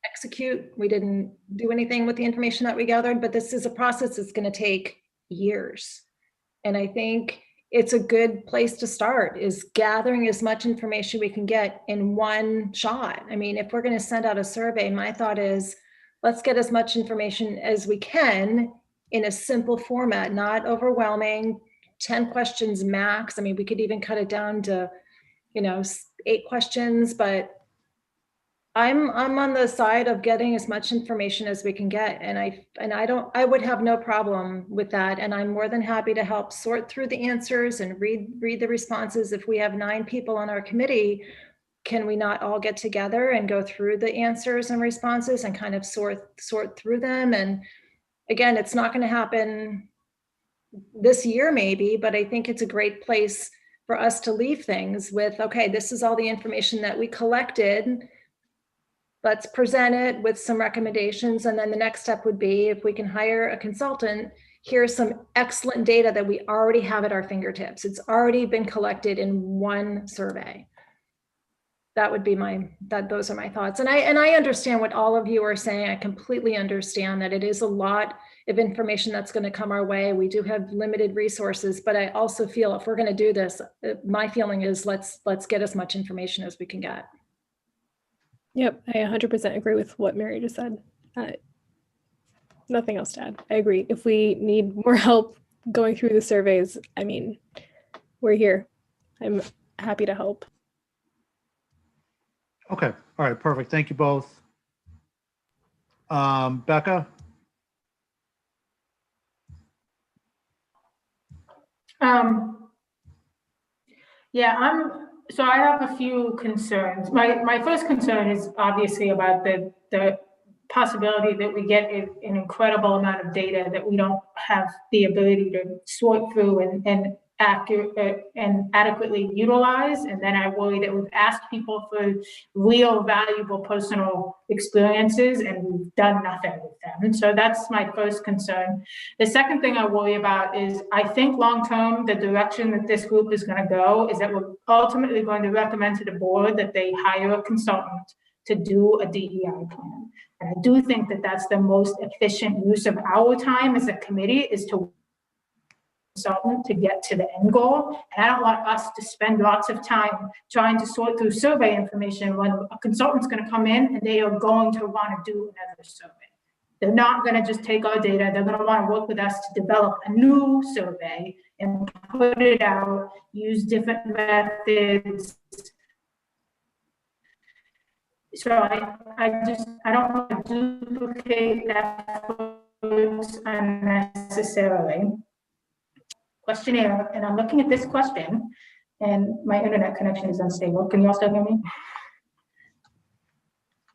execute, we didn't do anything with the information that we gathered, but this is a process that's going to take years. And I think it's a good place to start, is gathering as much information we can get in one shot. I mean, if we're going to send out a survey, my thought is, let's get as much information as we can in a simple format, not overwhelming, 10 questions max. I mean, we could even cut it down to, 8 questions, but I'm on the side of getting as much information as we can get. And I would have no problem with that. And I'm more than happy to help sort through the answers and read the responses. If we have 9 people on our committee, can we not all get together and go through the answers and responses and kind of sort through them? And again, it's not going to happen this year maybe, but I think it's a great place for us to leave things with, okay, this is all the information that we collected. Let's present it with some recommendations. And then the next step would be, if we can hire a consultant, here's some excellent data that we already have at our fingertips. It's already been collected in one survey. That would be those are my thoughts. And I understand what all of you are saying. I completely understand that it is a lot of information that's going to come our way. We do have limited resources, but I also feel if we're going to do this, my feeling is let's get as much information as we can get. Yep, I 100% agree with what Mary just said. Nothing else to add. I agree. If we need more help going through the surveys, I mean, we're here. I'm happy to help. Okay. All right. Perfect. Thank you both. Becca? Yeah, so I have a few concerns. My first concern is obviously about the possibility that we get an incredible amount of data that we don't have the ability to sort through and adequately utilize. And then I worry that we've asked people for real valuable personal experiences and we've done nothing with them. And so that's my first concern. The second thing I worry about is, I think long-term, the direction that this group is going to go is that we're ultimately going to recommend to the board that they hire a consultant to do a DEI plan. And I do think that that's the most efficient use of our time as a committee, is to consultant to get to the end goal. And I don't want us to spend lots of time trying to sort through survey information when a consultant's going to come in and they are going to want to do another survey. They're not going to just take our data. They're going to want to work with us to develop a new survey and put it out, use different methods. So I don't want to duplicate efforts unnecessarily. Questionnaire, and I'm looking at this question, and my internet connection is unstable. Can you all still hear me?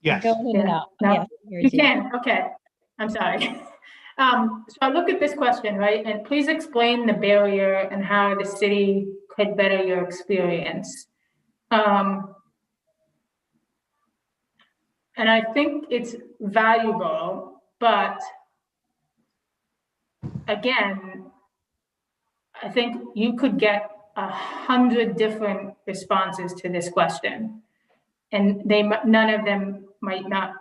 Yes. Going in and out. No? Yes, You can, okay. I'm sorry. So I look at this question, right? And please explain the barrier and how the city could better your experience. And I think it's valuable, but again, I think you could get 100 different responses to this question, and none of them might not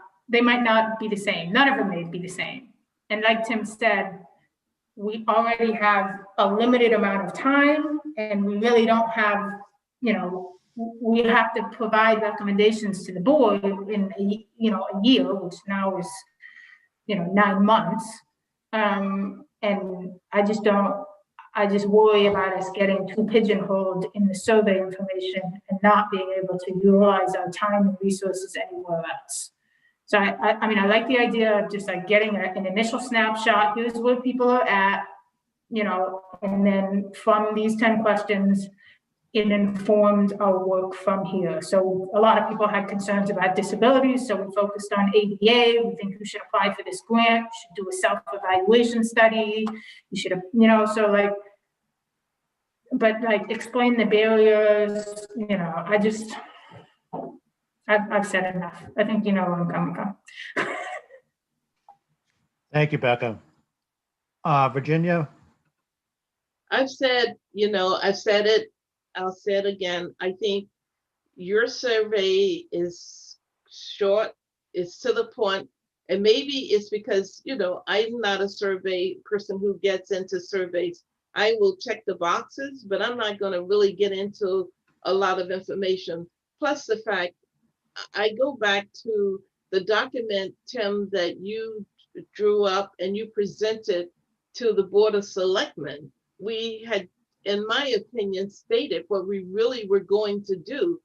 be the same. None of them may be the same. And like Tim said, we already have a limited amount of time, and we really don't have, we have to provide recommendations to the board in a year, which now is 9 months. And I just worry about us getting too pigeonholed in the survey information and not being able to utilize our time and resources anywhere else. So I mean, I like the idea of just like getting an initial snapshot. Here's where people are at, and then from these 10 questions, it informed our work from here. So a lot of people had concerns about disabilities, so we focused on ADA. We think you should apply for this grant, you should do a self-evaluation study, you should have, but like explain the barriers, I've said enough. I think you know where I'm coming from. Thank you, Becca. Virginia? I've said it, I'll say it again. I think your survey is short, it's to the point, and maybe it's because, I'm not a survey person who gets into surveys. I will check the boxes, but I'm not going to really get into a lot of information. Plus the fact, I go back to the document, Tim, that you drew up and you presented to the Board of Selectmen. We had, in my opinion, stated what we really were going to do.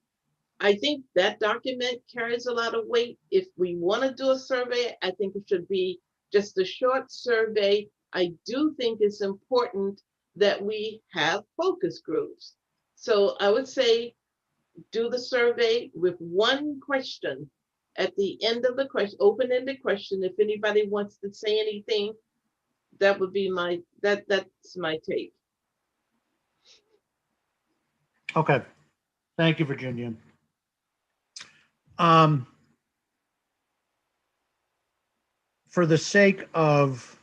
I think that document carries a lot of weight. If we want to do a survey, I think it should be just a short survey. I do think it's important that we have focus groups. So I would say do the survey with one question at the end of the question, open-ended question. If anybody wants to say anything, that would be that's my take. Okay. Thank you, Virginia. For the sake of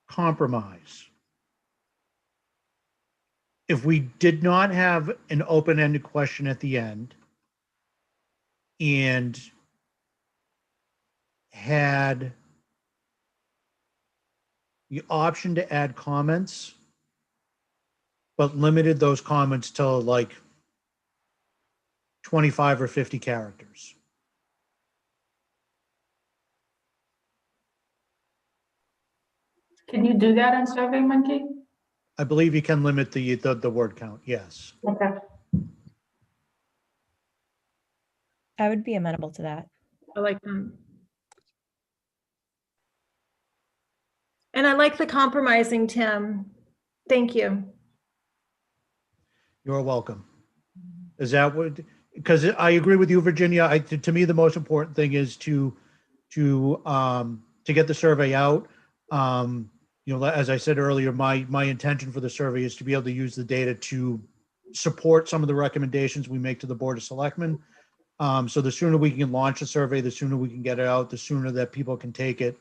compromise, if we did not have an open-ended question at the end and had the option to add comments, but limited those comments to like 25 or 50 characters. Can you do that on SurveyMonkey? I believe you can limit the word count, yes. Okay. I would be amenable to that. I like that. And I like the compromising, Tim. Thank you. You're welcome. Is that what, because I agree with you, Virginia. To me, the most important thing is to get the survey out. As I said earlier, my intention for the survey is to be able to use the data to support some of the recommendations we make to the Board of Selectmen. So the sooner we can launch a survey, the sooner we can get it out, the sooner that people can take it,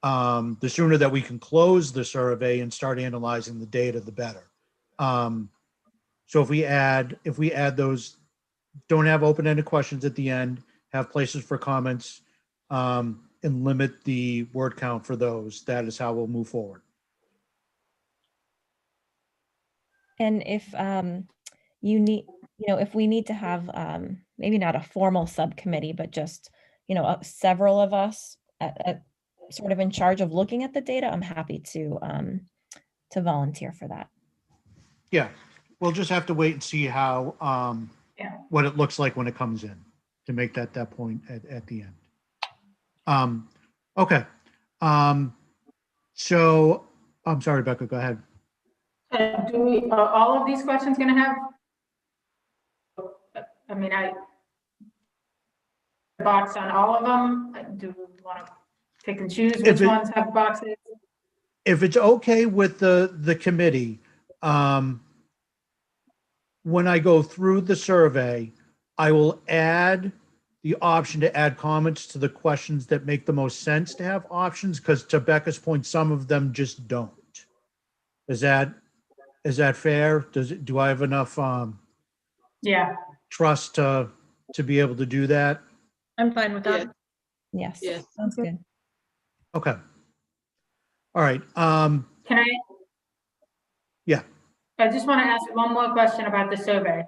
the sooner that we can close the survey and start analyzing the data, the better. So if we add those, don't have open-ended questions at the end, have places for comments, and limit the word count for those, that is how we'll move forward. And if you need, if we need to have maybe not a formal subcommittee, but just, several of us sort of in charge of looking at the data, I'm happy to volunteer for that. Yeah, we'll just have to wait and see how, Yeah. what it looks like when it comes in to make that point at the end. Okay. So I'm sorry, Becca, go ahead. Are all of these questions gonna have? I mean, box on all of them? Do we want to pick and choose which ones have boxes? If it's okay with the committee, when I go through the survey, I will add the option to add comments to the questions that make the most sense to have options, because to Becca's point, some of them just don't. Is that fair? Do I have enough Yeah. trust to be able to do that? I'm fine with that. Yes. Yes. Sounds good. Okay. All right. Can I? Yeah. I just want to ask one more question about the survey.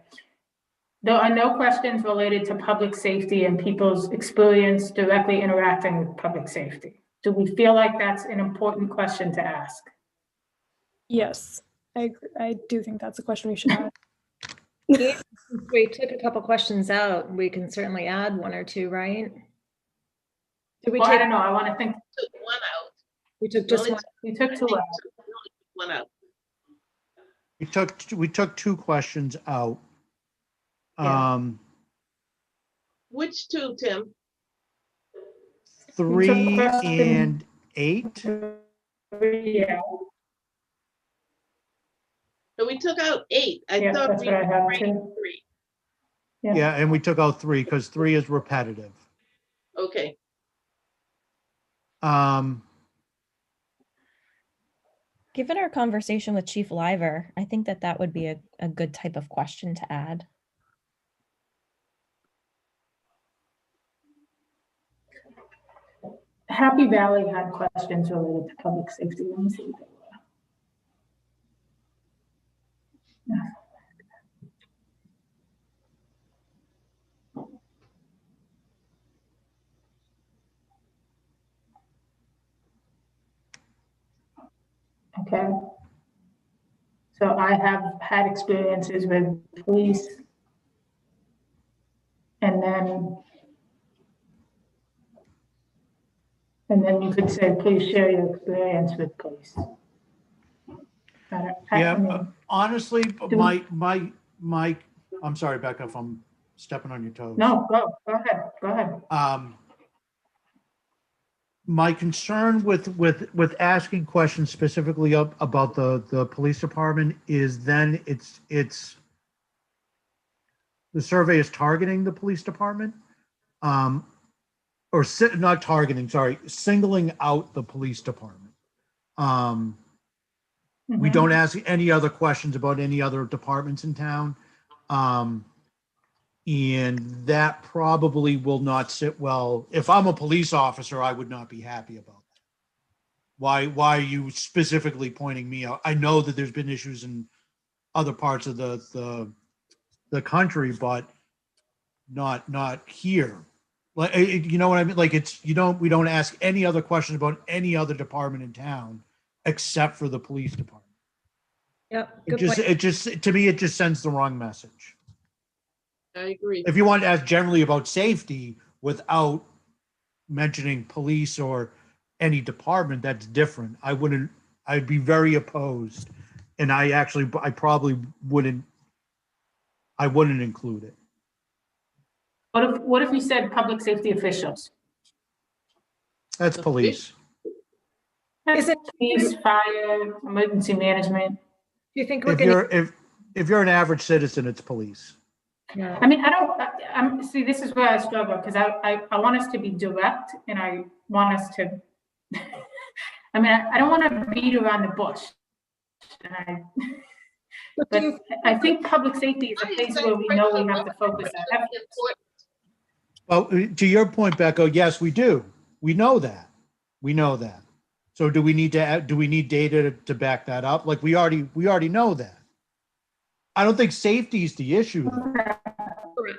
There are no questions related to public safety and people's experience directly interacting with public safety. Do we feel like that's an important question to ask? Yes, I do think that's a question we should ask. If we took a couple questions out, we can certainly add one or two, right? Did we Well, I take, don't know. I want to think. Took one out. we took just Only one? We took two out. One out. We took two questions out. Yeah. Which two, Tim? 3 question- and 8. Yeah. So we took out 8. I Yeah, thought that's we what I were have writing too. 3. Yeah. Yeah, and we took out 3 because 3 is repetitive. Okay. Given our conversation with Chief Liver, I think that would be a good type of question to add. Happy Valley had questions related to public safety. Let me see what they were. Yeah. Okay. So I have had experiences with police. And then you could say, please share your experience with police. Yeah, I mean, honestly, we- my, I'm sorry, Becca, if I'm stepping on your toes. no, go ahead. My concern with asking questions specifically about the police department is then it's the survey is targeting the police department, or not targeting, sorry, singling out the police department. We don't ask any other questions about any other departments in town. And that probably will not sit well. If I'm a police officer, I would not be happy about that. Why are you specifically pointing me out? I know that there's been issues in other parts of the country, but not here. Like, you know what I mean? Like we don't ask any other questions about any other department in town except for the police department. Yep. It just to me, it just sends the wrong message. I agree. If you want to ask generally about safety without mentioning police or any department, that's different. I'd be very opposed. And I probably wouldn't include it. What if you said public safety officials? That's police. Is it police, fire, emergency management? Do you think we're If gonna? if you're an average citizen, it's police. I mean, see, this is where I struggle, because I want us to be direct, and I want us to, I mean, I don't want to beat around the bush. But I think public safety is a place where we know we have to focus our efforts. Well, to your point, Becca, yes, we do. We know that. So do we need data to back that up? Like we already know that. I don't think safety is the issue.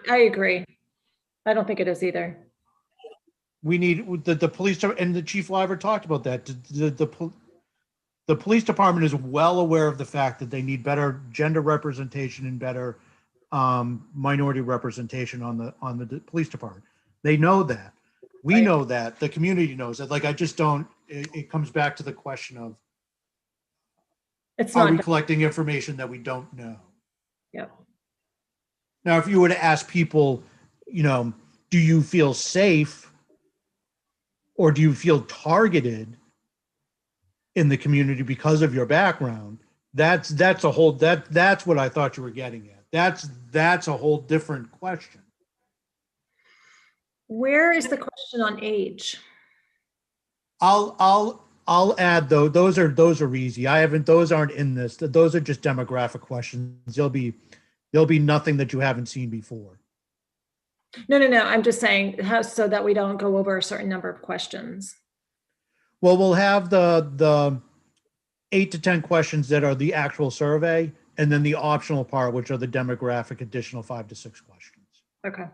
I agree. I don't think it is either. We need the police, and the Chief Liver talked about that. The police department is well aware of the fact that they need better gender representation and better minority representation on the police department. They know that. We Right. know that. The community knows that. Like, I just don't, it comes back to the question of, It's are we not, collecting information that we don't know? Yep. Now, if you were to ask people, do you feel safe or do you feel targeted in the community because of your background? That's a whole, that's what I thought you were getting at. That's a whole different question. where is the question on age? I'll add though, those are easy. Those aren't in this. Those are just demographic questions. There'll be nothing that you haven't seen before. No. I'm just saying how, so that we don't go over a certain number of questions. Well, we'll have the 8 to 10 questions that are the actual survey, and then the optional part, which are the demographic additional 5 to 6 questions. Okay.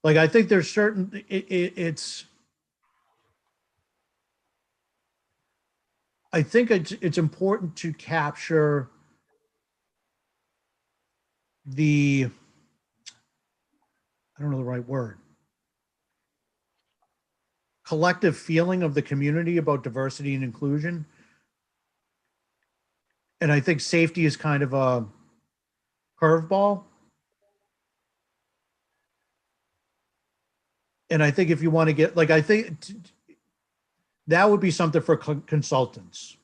Like, I think there's certain, it's, I think it's important to capture the, I don't know the right word, collective feeling of the community about diversity and inclusion. And I think safety is kind of a curveball. And I think if you want to get, like, I think that would be something for consultants,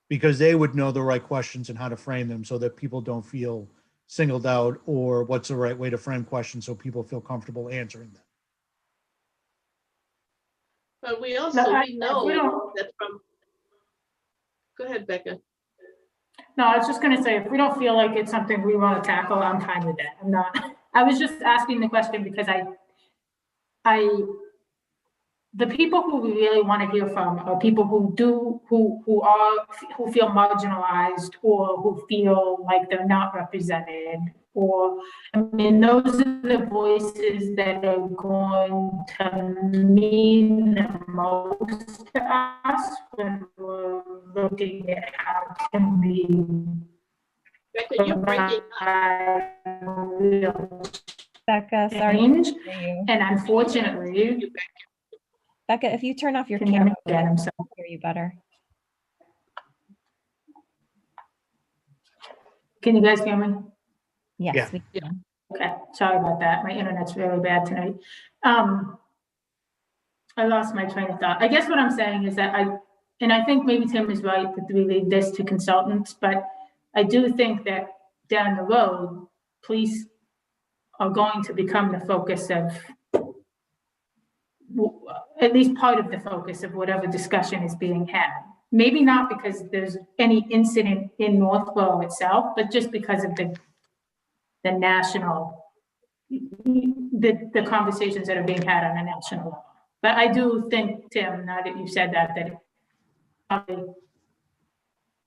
because they would know the right questions and how to frame them so that people don't feel singled out, or what's the right way to frame questions so people feel comfortable answering them. But we also, No, we know we don't- that from, go ahead, Becca. No, I was just gonna say, if we don't feel like it's something we want to tackle, I'm fine with that. I'm not, I was just asking the question because the people who we really want to hear from are people who feel marginalized, or who feel like they're not represented, or, I mean, those are the voices that are going to mean the most to us when we're looking at how can we Becca, you're breaking up. provide real Becca, sorry. change. to hear you. And unfortunately, Becca, if you turn off your can you hear me camera, again? I'm I sorry. can hear you better. Can you guys hear me? Yes, Yeah. we can. Okay, sorry about that. My internet's really bad tonight. I lost my train of thought. I guess what I'm saying is that I think maybe Tim is right that we leave this to consultants, but I do think that down the road, police are going to become the focus of, at least part of the focus of whatever discussion is being had. Maybe not because there's any incident in Northborough itself, but just because of the national, the conversations that are being had on a national level. But I do think, Tim, now that you said that it probably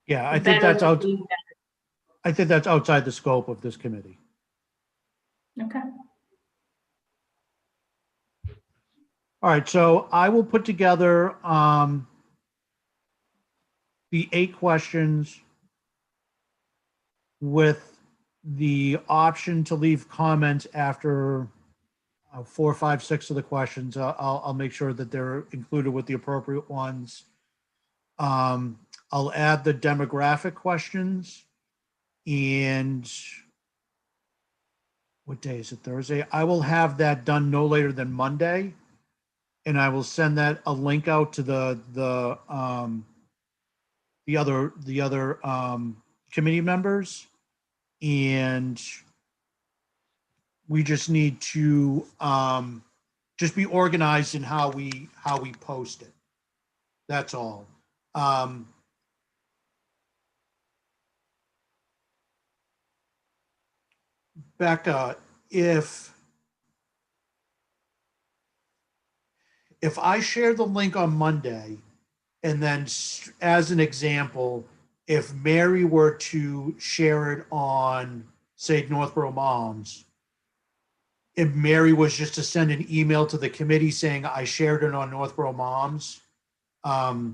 Yeah, I think better that's out. to leave I think that's outside the scope of this committee. that. Okay. All right, so I will put together the 8 questions with the option to leave comments after 4, 5, 6 of the questions. I'll make sure that they're included with the appropriate ones. I'll add the demographic questions, and what day is it? Thursday. I will have that done no later than Monday, and I will send that a link out to the other committee members, and we just need to just be organized in how we post it. That's all. Becca, if I share the link on Monday And then as an example, if Mary were to share it on, say, Northborough Moms, if Mary was just to send an email to the committee saying, I shared it on Northborough Moms, that's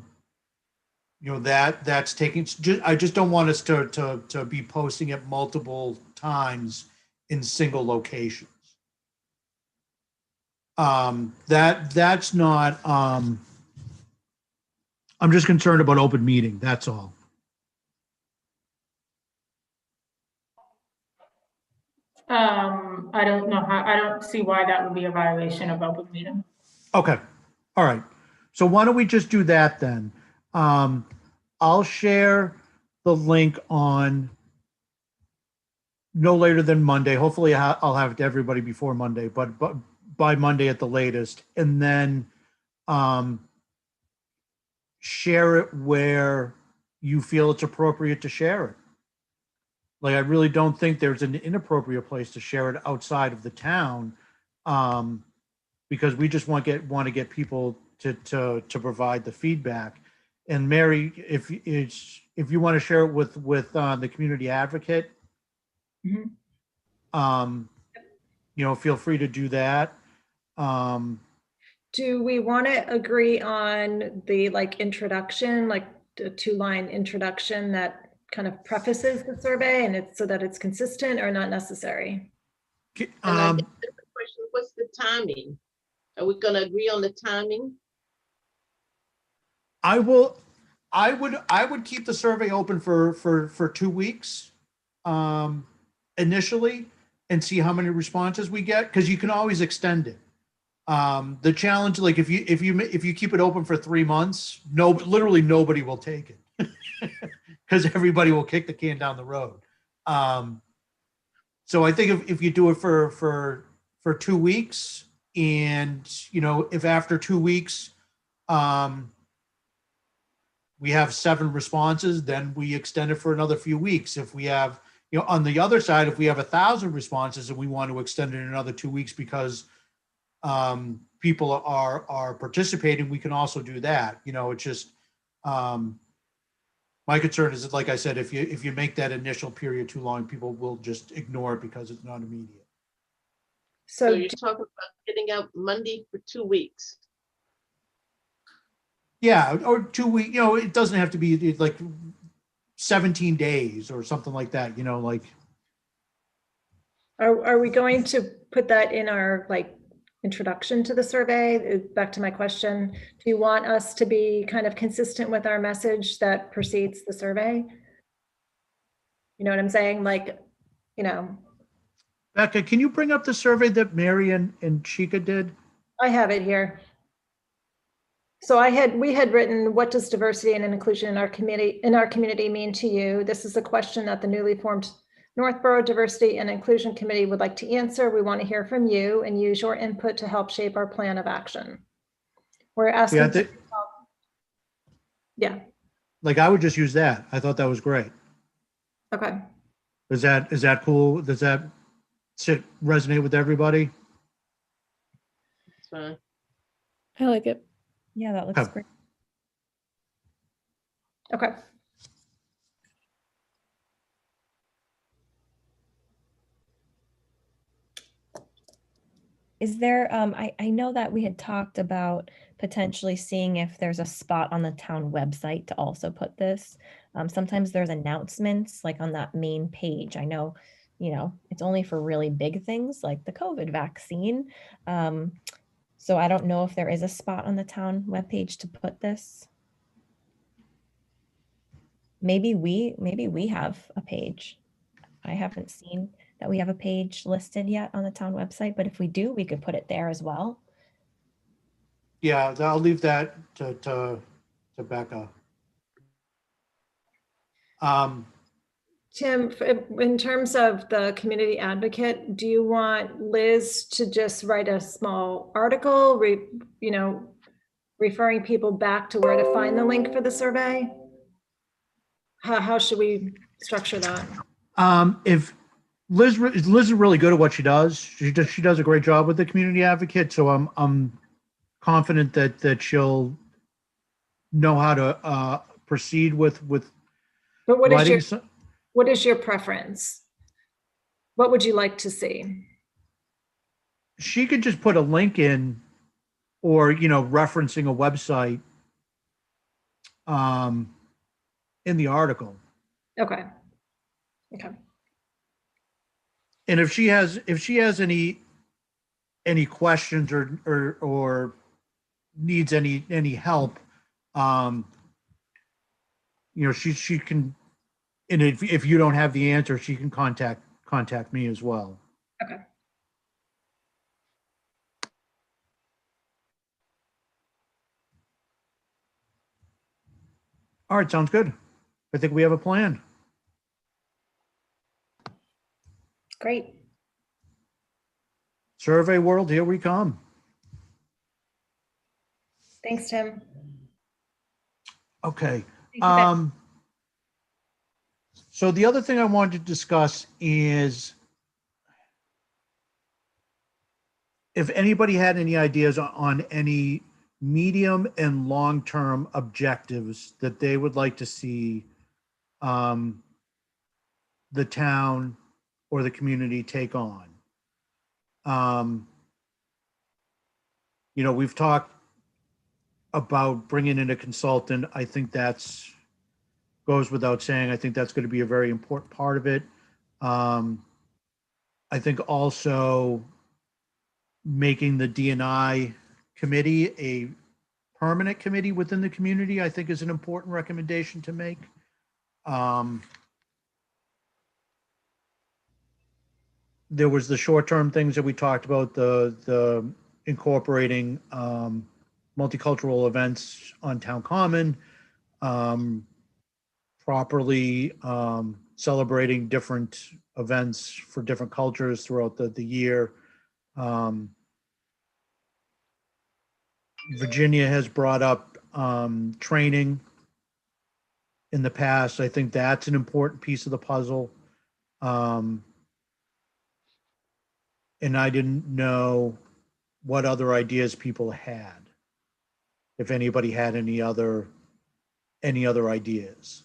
taking, I just don't want us to be posting it multiple times in single locations. That's not, I'm just concerned about open meeting, that's all. I don't know how, I don't see why that would be a violation of open meeting. Okay, all right. So why don't we just do that then? I'll share the link on no later than Monday. Hopefully I'll have it to everybody before Monday, but by Monday at the latest. And then share it where you feel it's appropriate to share it. Like, I really don't think there's an inappropriate place to share it outside of the town, because we just want to get people to provide the feedback. And Mary, if you want to share it with the community advocate, feel free to do that. Do we want to agree on the introduction, like the 2-line introduction that kind of prefaces the survey, and it's so that it's consistent, or not necessary? And I think the question, what's the timing? Are we going to agree on the timing? I would keep the survey open for 2 weeks initially, and see how many responses we get, because you can always extend it. The challenge, like if you keep it open for 3 months, literally nobody will take it. Because everybody will kick the can down the road. So I think if you do it for 2 weeks, and if after 2 weeks we have 7 responses, then we extend it for another few weeks. If we have, on the other side, if we have 1,000 responses and we want to extend it another 2 weeks because people are participating, we can also do that. It's just my concern is, like I said, if you make that initial period too long, people will just ignore it because it's not immediate. So you're talking about getting out Monday for 2 weeks. Yeah, or 2 weeks. It doesn't have to be like 17 days or something like that. Are we going to put that in our introduction to the survey? Back to my question, do you want us to be kind of consistent with our message that precedes the survey? You know what I'm saying? Becca, can you bring up the survey that Mary and Chika did? I have it here. So we had written, what does diversity and inclusion in our community mean to you? This is a question that the newly formed Northborough Diversity and Inclusion Committee would like to answer. We want to hear from you and use your input to help shape our plan of action. We're asking. Yeah. I would just use that. I thought that was great. Okay. Is that cool? Does that resonate with everybody? That's fine. I like it. Yeah, that looks Okay. great. Okay. Is there, I know that we had talked about potentially seeing if there's a spot on the town website to also put this. Sometimes there's announcements on that main page. I know, it's only for really big things like the COVID vaccine. So I don't know if there is a spot on the town webpage to put this. Maybe we have a page. I haven't seen that we have a page listed yet on the town website, but if we do, we could put it there as well. Yeah, I'll leave that to Becca. Tim, in terms of the community advocate, do you want Liz to just write a small article, referring people back to where to find the link for the survey? How should we structure that? If Liz is really good at what she does. She does a great job with the community advocate. So I'm confident that she'll know how to proceed with But writing. what is your preference? What would you like to see? She could just put a link in, or referencing a website in the article. Okay. Okay. And if she has any questions or needs any help, she can, and if you don't have the answer, she can contact me as well. Okay. All right, sounds good. I think we have a plan. Great. Survey world, here we come. Thanks, Tim. Okay. Thank you, Becky. So the other thing I wanted to discuss is if anybody had any ideas on any medium and long-term objectives that they would like to see the town or the community take on. We've talked about bringing in a consultant. I think that's goes without saying. I think that's going to be a very important part of it. I think also making the D&I committee a permanent committee within the community, I think is an important recommendation to make. There was the short-term things that we talked about, the incorporating multicultural events on town common, properly celebrating different events for different cultures throughout the year. Virginia has brought up training in the past. I think that's an important piece of the puzzle. And I didn't know what other ideas people had. If anybody had any other ideas.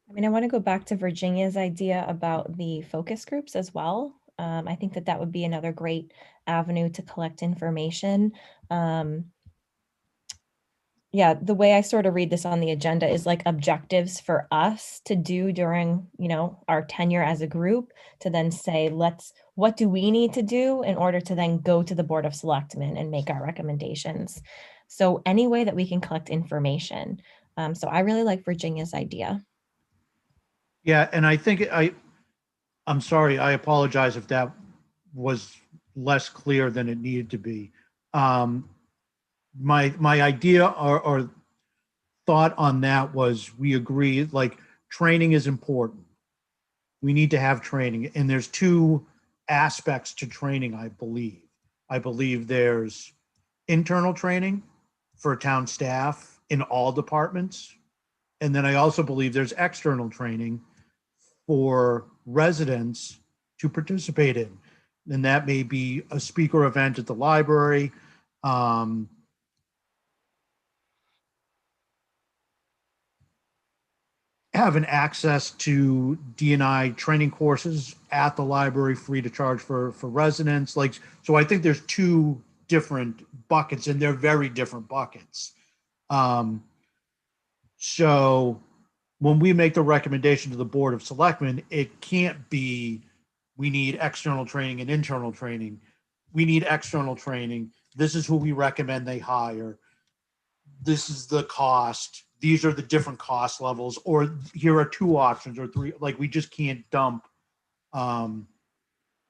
I mean, I want to go back to Virginia's idea about the focus groups as well. I think that would be another great avenue to collect information. Yeah, the way I sort of read this on the agenda is like objectives for us to do during, our tenure as a group, to then say, what do we need to do in order to then go to the Board of Selectmen and make our recommendations? So any way that we can collect information. So I really like Virginia's idea. Yeah, and I think I'm sorry, I apologize if that was less clear than it needed to be. My idea or thought on that was, we agree, like, training is important. We need to have training, and there's two aspects to training, I believe. I believe there's internal training for town staff in all departments. And then I also believe there's external training for residents to participate in. And that may be a speaker event at the library, having access to D&I training courses at the library, free to charge for residents. So I think there's two different buckets, and they're very different buckets. So when we make the recommendation to the Board of Selectmen, it can't be, we need external training and internal training. We need external training. This is who we recommend they hire. This is the cost. These are the different cost levels, or here are two options or three. Like, we just can't dump the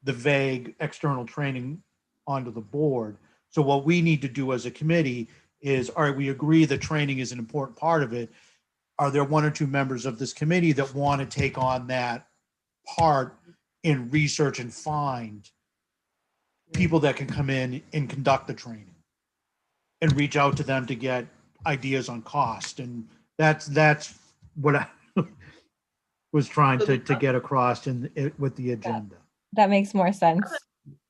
vague external training onto the board. So what we need to do as a committee is, all right, we agree that training is an important part of it. Are there one or two members of this committee that want to take on that part in research and find people that can come in and conduct the training and reach out to them to get ideas on cost? And that's what I was trying to get across with the agenda. That makes more sense.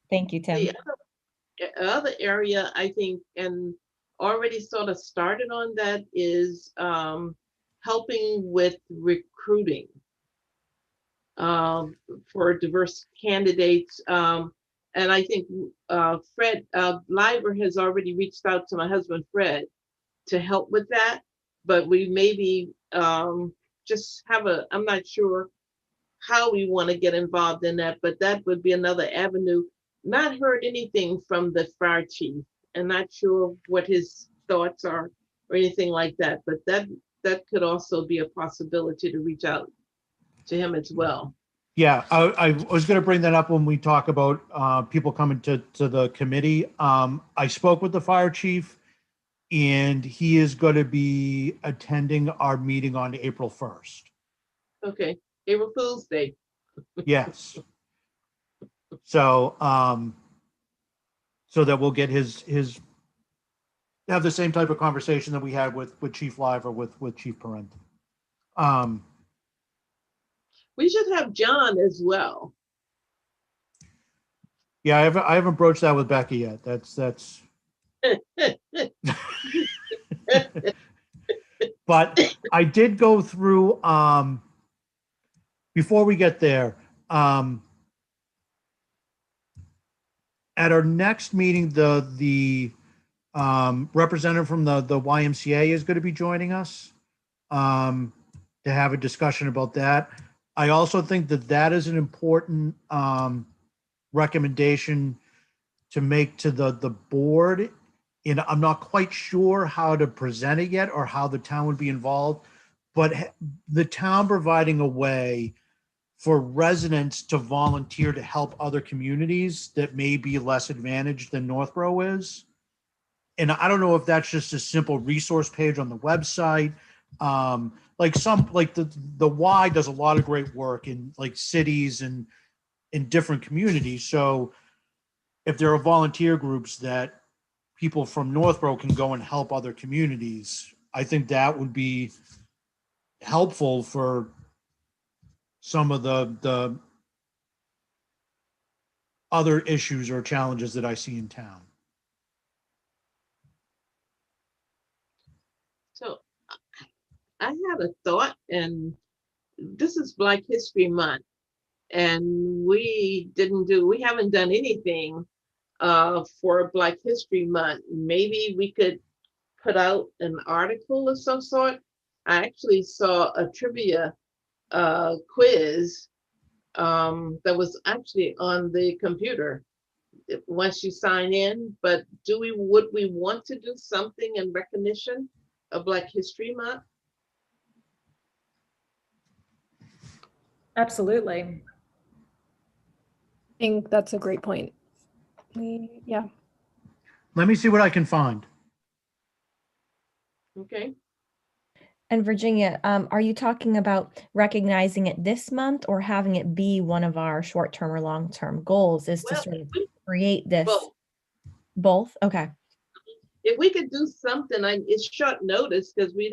Thank you, Tim. other area, I think, and already sort of started on that is helping with recruiting for diverse candidates. And I think Fred Liver has already reached out to my husband, Fred, to help with that. But we maybe just have I'm not sure how we want to get involved in that, but that would be another avenue. Not heard anything from the fire chief and not sure what his thoughts are or anything like that, but that could also be a possibility to reach out to him as well. Yeah, I was going to bring that up when we talk about people coming to the committee. I spoke with the fire chief, and he is going to be attending our meeting on April 1st. Okay, April Fool's Day. Yes. So, so that we'll get his have the same type of conversation that we had with Chief Live or with Chief Parent. We should have John as well. Yeah, I haven't broached that with Becky yet. That's but I did go through before we get there, at our next meeting, the representative from the YMCA is going to be joining us to have a discussion about that. I also think that is an important recommendation to make to the board. And I'm not quite sure how to present it yet or how the town would be involved, but the town providing a way for residents to volunteer to help other communities that may be less advantaged than Northborough is. And I don't know if that's just a simple resource page on the website. Like the Y does a lot of great work in like cities and in different communities. So if there are volunteer groups that people from Northborough can go and help other communities, I think that would be helpful for some of the other issues or challenges that I see in town. So I had a thought, and this is Black History Month, and we haven't done anything for Black History Month. Maybe we could put out an article of some sort. I actually saw a trivia quiz that was actually on the computer once you sign in, but would we want to do something in recognition of Black History Month? Absolutely. I think that's a great point. Yeah. Let me see what I can find. Okay. And Virginia, are you talking about recognizing it this month or having it be one of our short-term or long-term goals is to sort of create this? Both? Okay. If we could do something, it's short notice because we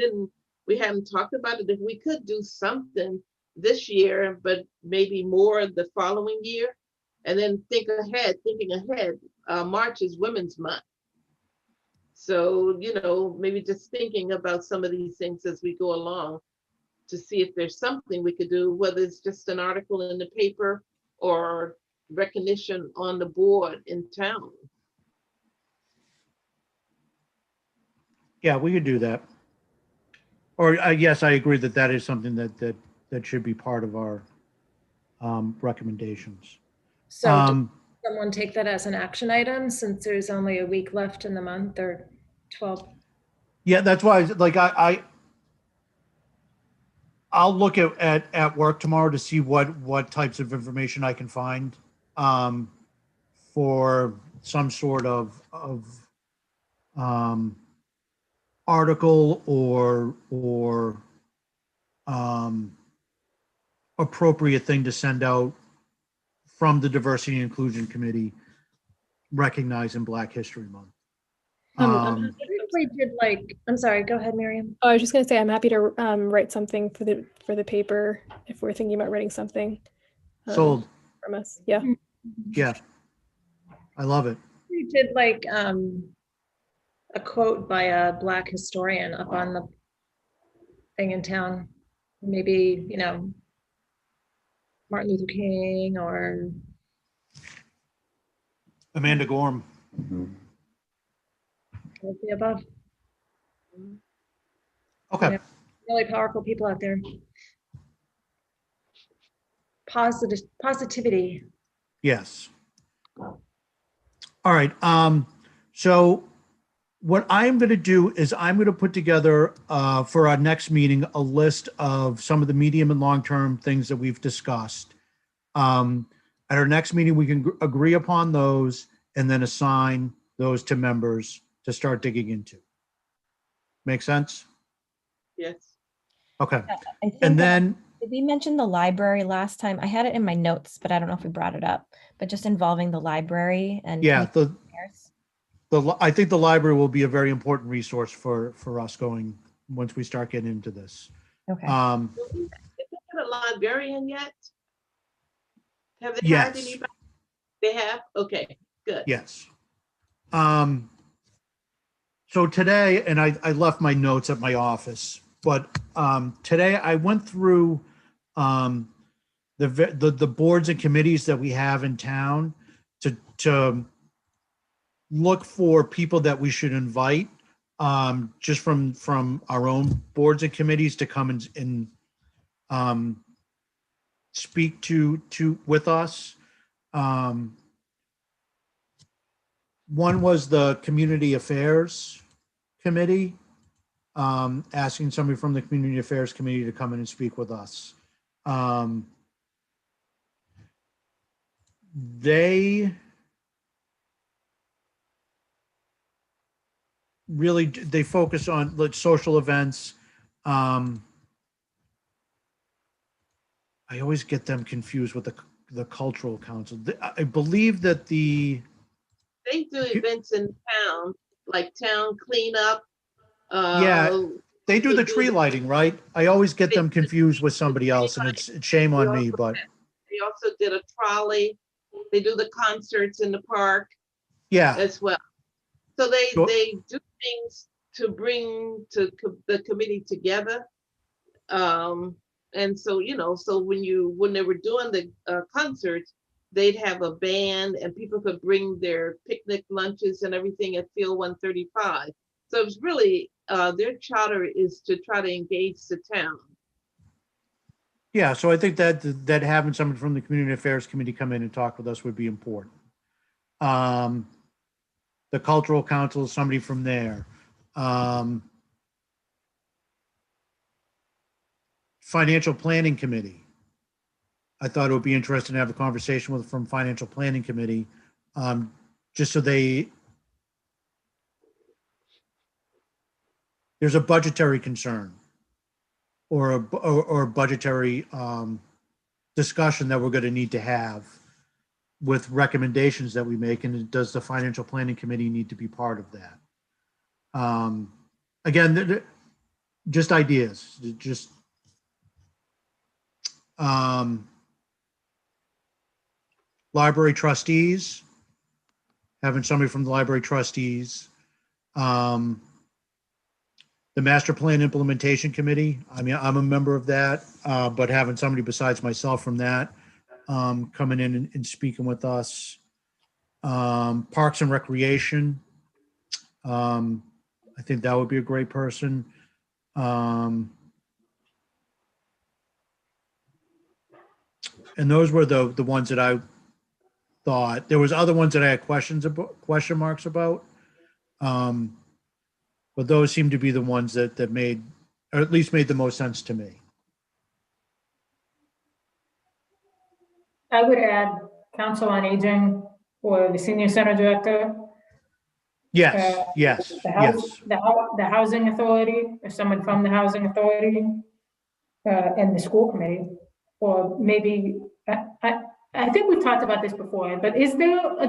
hadn't talked about it. If we could do something this year, but maybe more the following year, and then thinking ahead, March is Women's Month. So, maybe just thinking about some of these things as we go along to see if there's something we could do, whether it's just an article in the paper or recognition on the board in town. Yeah, we could do that. Or yes, I agree that is something that should be part of our recommendations. So does someone take that as an action item since there's only a week left in the month or 12? Yeah, that's why I'll look at work tomorrow to see what types of information I can find for some sort of article or appropriate thing to send out from the Diversity and Inclusion Committee recognizing Black History Month. I'm sorry, go ahead, Miriam. Oh, I was just going to say, I'm happy to write something for the paper if we're thinking about writing something. Sold. From us. Yeah. Yeah. I love it. did like a quote by a Black historian up on the thing in town. Maybe, you know, Martin Luther King or Amanda Gorm. all of the above. Okay. Really powerful people out there. Positivity. Yes. All right. So what I'm going to do is I'm going to put together for our next meeting a list of some of the medium and long-term things that we've discussed. At our next meeting, we can agree upon those and then assign those to members to start digging into. Make sense? Yes. Okay. I think And that- then, did we mention the library last time? I had it in my notes, but I don't know if we brought it up, but just involving the library and. yeah, community affairs. I think the library will be a very important resource for us going, once we start getting into this. Okay. Um, Is there a librarian yet? Have they Yes. hired anybody? They have? Okay, good. Yes. So today, and I left my notes at my office, but today I went through the boards and committees that we have in town to look for people that we should invite, just from our own boards and committees to come and speak with us. One was the Community Affairs Committee, asking somebody from the Community Affairs Committee to come in and speak with us. They really, they focus on like social events. I always get them confused with the Cultural Council. I believe that They do events in town, like town cleanup. Yeah. they do the They do tree the- lighting, right? I always get them confused with somebody else, and it's shame on me, but They also did a trolley. They do the concerts in the park yeah, as well. So they Sure. do things to bring the committee together. And so, you know, so when they were doing the concerts, they'd have a band and people could bring their picnic lunches and everything at Field 135. So it's really, their charter is to try to engage the town. yeah. So I think that having someone from the Community Affairs Committee come in and talk with us would be important. The Cultural Council, somebody from there. Financial Planning Committee. I thought it would be interesting to have a conversation from Financial Planning Committee, just so there's a budgetary concern or a budgetary discussion that we're going to need to have with recommendations that we make, and does the Financial Planning Committee need to be part of that? Again, just ideas, just library trustees, having somebody from the library trustees, the Master Plan Implementation Committee. I mean, I'm a member of that, but having somebody besides myself from that coming in and speaking with us. Parks and Recreation. I think that would be a great person. And those were the ones that I thought. There was other ones that I had question marks about. But those seem to be the ones that made, or at least made the most sense to me. I would add Council on Aging or the Senior Center Director. Yes, yes, The yes. the Housing Authority, or someone from the Housing Authority, and the school committee, or maybe, I think we talked about this before, but is there a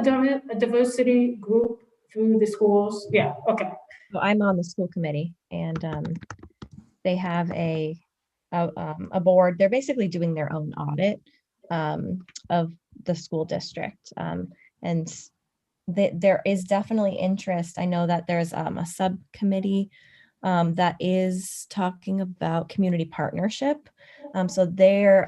diversity group through the schools? Yeah, okay. So I'm on the school committee, and they have a board. They're basically doing their own audit of the school district, and there is definitely interest. I know that there's a subcommittee that is talking about community partnership. So they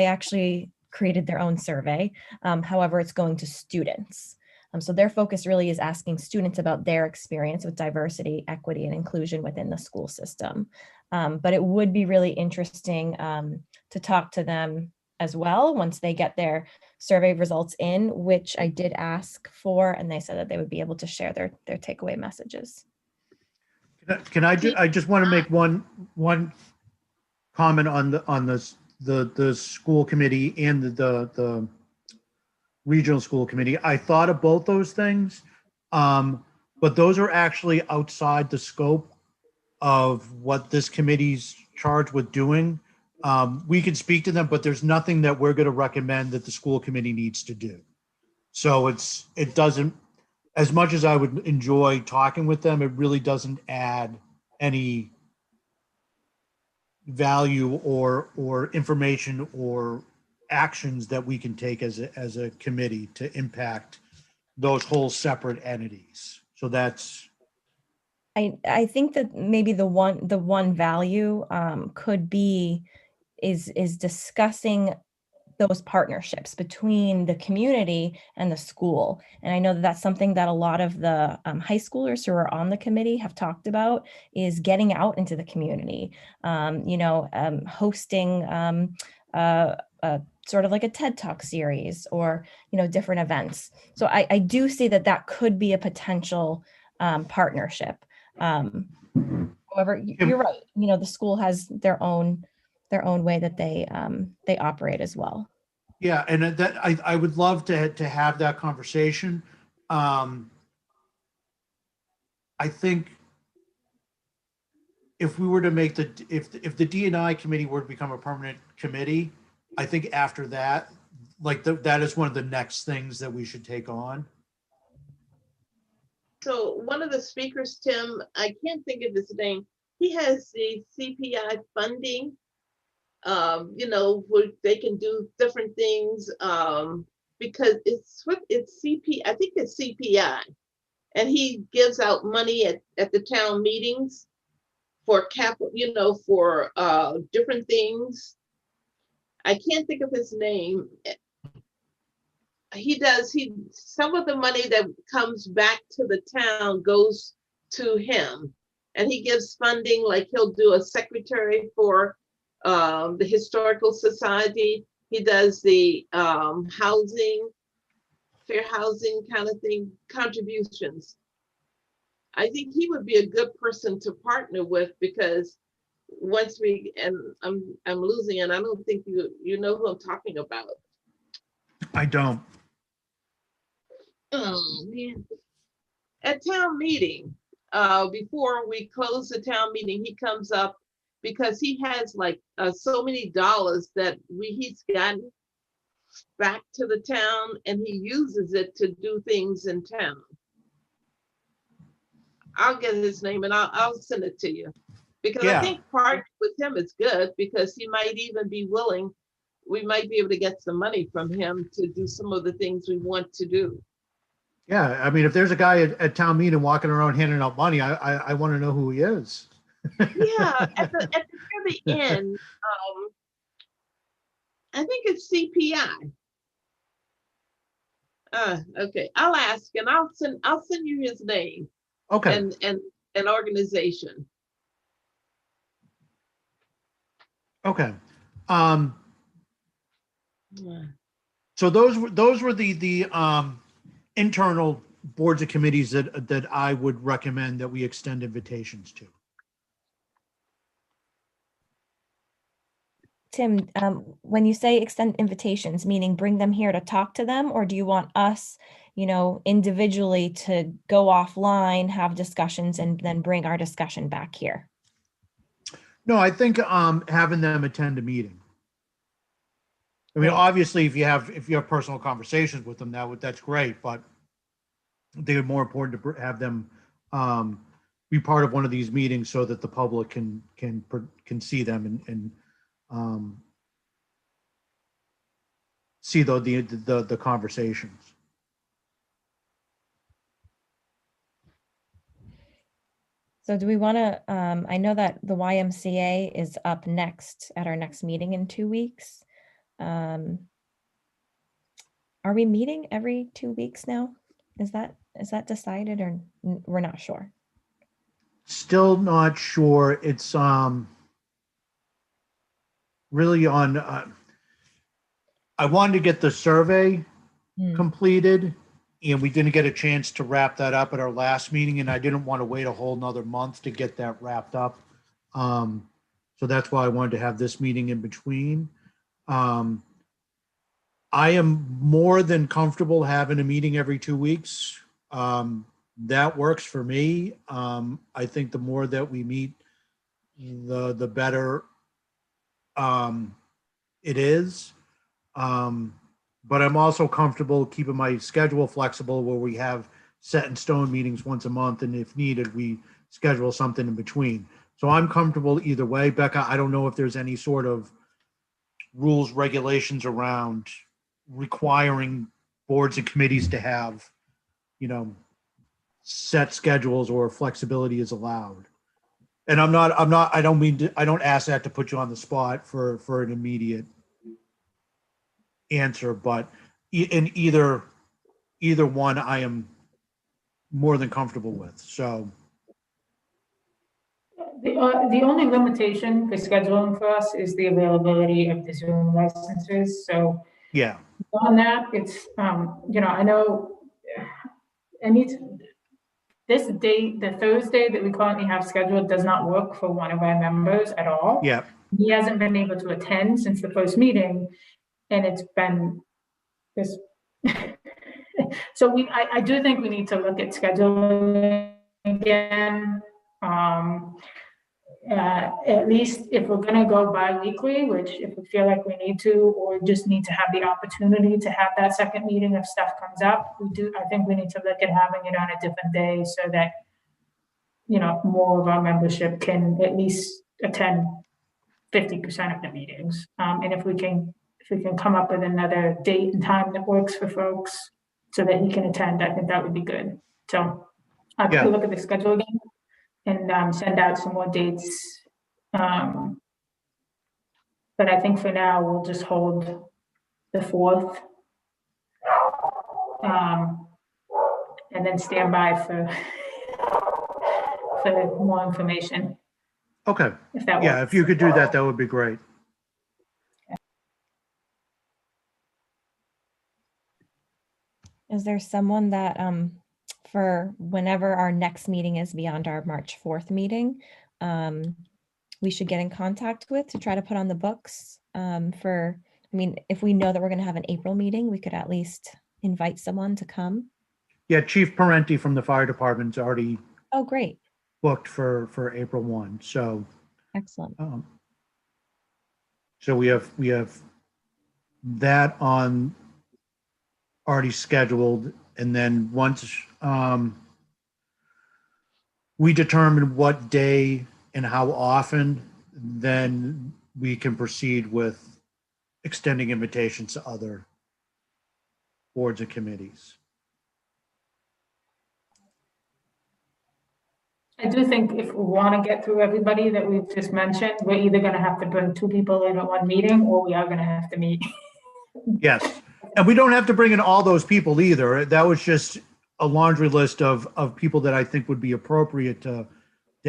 actually created their own survey. However, it's going to students. So their focus really is asking students about their experience with diversity, equity, and inclusion within the school system. But it would be really interesting to talk to them as well once they get their survey results in, which I did ask for, and they said that they would be able to share their takeaway messages. Can I just want to make one comment on the school committee and the regional school committee. I thought of both those things, but those are actually outside the scope of what this committee's charged with doing. We can speak to them, but there's nothing that we're going to recommend that the school committee needs to do. So it doesn't, as much as I would enjoy talking with them, it really doesn't add any value or information or actions that we can take as a committee to impact those whole separate entities. So that's. I think that maybe the one value could be is discussing those partnerships between the community and the school. And I know that that's something that a lot of the high schoolers who are on the committee have talked about, is getting out into the community, hosting sort of like a TED Talk series or, different events. So I do see that could be a potential partnership. However, you're right. The school has their own way that they operate as well. Yeah, and that I would love to have that conversation. I think if we were to make if the D&I committee were to become a permanent committee, I think after that, that is one of the next things that we should take on. So one of the speakers, Tim, I can't think of his name. He has the CPI funding, where they can do different things because it's CP. I think it's CPI, and he gives out money at the town meetings for for different things. I can't think of his name. Some of the money that comes back to the town goes to him, and he gives funding, like he'll do a secretary for the historical society. He does the fair housing kind of thing, contributions. I think he would be a good person to partner with, because once I'm losing, and I don't think you know who I'm talking about. I don't. Oh man! At town meeting, before we close the town meeting, he comes up because he has so many dollars that he's gotten back to the town, and he uses it to do things in town. I'll get his name and I'll send it to you, because I think part with him is good, because he might even be willing. We might be able to get some money from him to do some of the things we want to do. Yeah, I mean, if there's a guy at town meeting walking around handing out money, I want to know who he is. Yeah, at the very end, I think it's CPI. Okay, I'll ask, and I'll send you his name. Okay. And an organization. Okay. Yeah. So those were the internal boards and committees that I would recommend that we extend invitations to. Tim, when you say extend invitations, meaning bring them here to talk to them, or do you want us, individually to go offline, have discussions, and then bring our discussion back here? No, I think having them attend a meeting. I mean, obviously, if you have personal conversations with them, that's great, but I think it's more important to have them be part of one of these meetings so that the public can see them and see the conversations. So do we want to, I know that the YMCA is up next at our next meeting in 2 weeks. Are we meeting every 2 weeks now? Is that decided or we're not sure? Still not sure. It's really on, I wanted to get the survey Hmm. completed, and we didn't get a chance to wrap that up at our last meeting, and I didn't want to wait a whole nother month to get that wrapped up. So that's why I wanted to have this meeting in between. I am more than comfortable having a meeting every 2 weeks. That works for me. I think the more that we meet, the better it is. But I'm also comfortable keeping my schedule flexible where we have set in stone meetings once a month, and if needed, we schedule something in between. So I'm comfortable either way. Becca, I don't know if there's any sort of rules, regulations around requiring boards and committees to have, set schedules or flexibility is allowed. And I don't ask that to put you on the spot for an immediate answer, but in either one, I am more than comfortable with. So The only limitation for scheduling for us is the availability of the Zoom licenses. So yeah, on that, it's, I know this date, the Thursday that we currently have scheduled does not work for one of our members at all. yeah, He hasn't been able to attend since the first meeting, and it's been this. So I do think we need to look at scheduling again. At least if we're gonna go bi-weekly, which if we feel like we need to, or just need to have the opportunity to have that second meeting if stuff comes up, I think we need to look at having it on a different day so that, more of our membership can at least attend 50% of the meetings. And if we can come up with another date and time that works for folks so that he can attend, I think that would be good. So I Yeah. could look at the schedule again and send out some more dates. But I think for now, we'll just hold the 4th. And then stand by for more information, okay. if that works. Yeah, if you could do that, that would be great. Is there someone that, for whenever our next meeting is beyond our March 4th meeting, we should get in contact with to try to put on the books if we know that we're going to have an April meeting, we could at least invite someone to come. Yeah, Chief Parenti from the fire department's already Oh, great. booked for April 1. So, Excellent. so we have that on already scheduled. And then once we determine what day and how often, then we can proceed with extending invitations to other boards and committees. I do think if we want to get through everybody that we've just mentioned, we're either going to have to bring 2 people in at one meeting, or we are going to have to meet. Yes. And we don't have to bring in all those people either. That was just a laundry list of people that I think would be appropriate to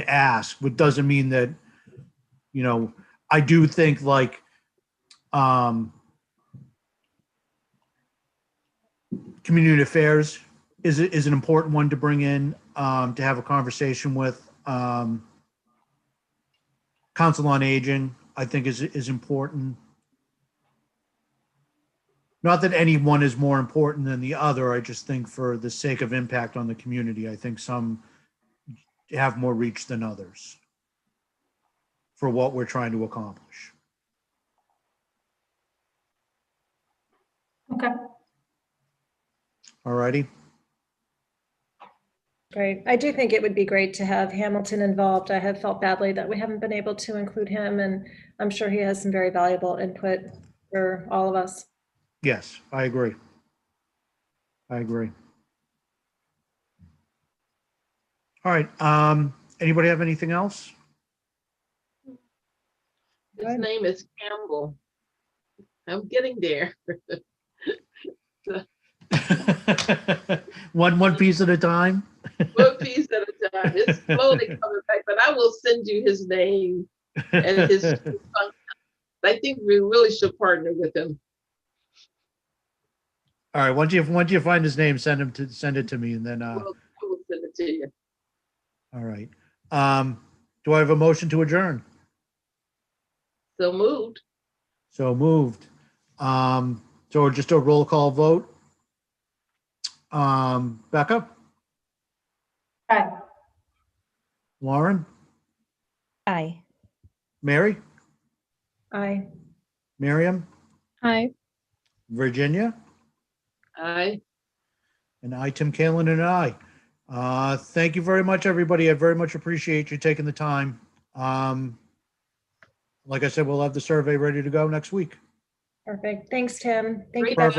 ask, but doesn't mean that, I do think like, community affairs is an important one to bring in, to have a conversation with. Council on Aging, I think is important. Not that any one is more important than the other. I just think for the sake of impact on the community, I think some have more reach than others for what we're trying to accomplish. Okay. All righty. Great. I do think it would be great to have Hamilton involved. I have felt badly that we haven't been able to include him, and I'm sure he has some very valuable input for all of us. Yes, I agree. All right. Anybody have anything else? His name is Campbell. I'm getting there. One piece at a time? One piece at a time. It's slowly coming back, but I will send you his name and his function. I think we really should partner with him. All right, once you find his name, send it to me, and then, I will send it to you. all right. Do I have a motion to adjourn? So moved. So moved. So just a roll call vote. Becca, Aye. Lauren, Aye. Mary, Aye. Miriam, Hi. Virginia, Aye. and I, Tim Kalen, and I. Thank you very much, everybody. I very much appreciate you taking the time. Like I said, we'll have the survey ready to go next week. Perfect. Thanks, Tim. Thank you, Great. Beth. Perfect.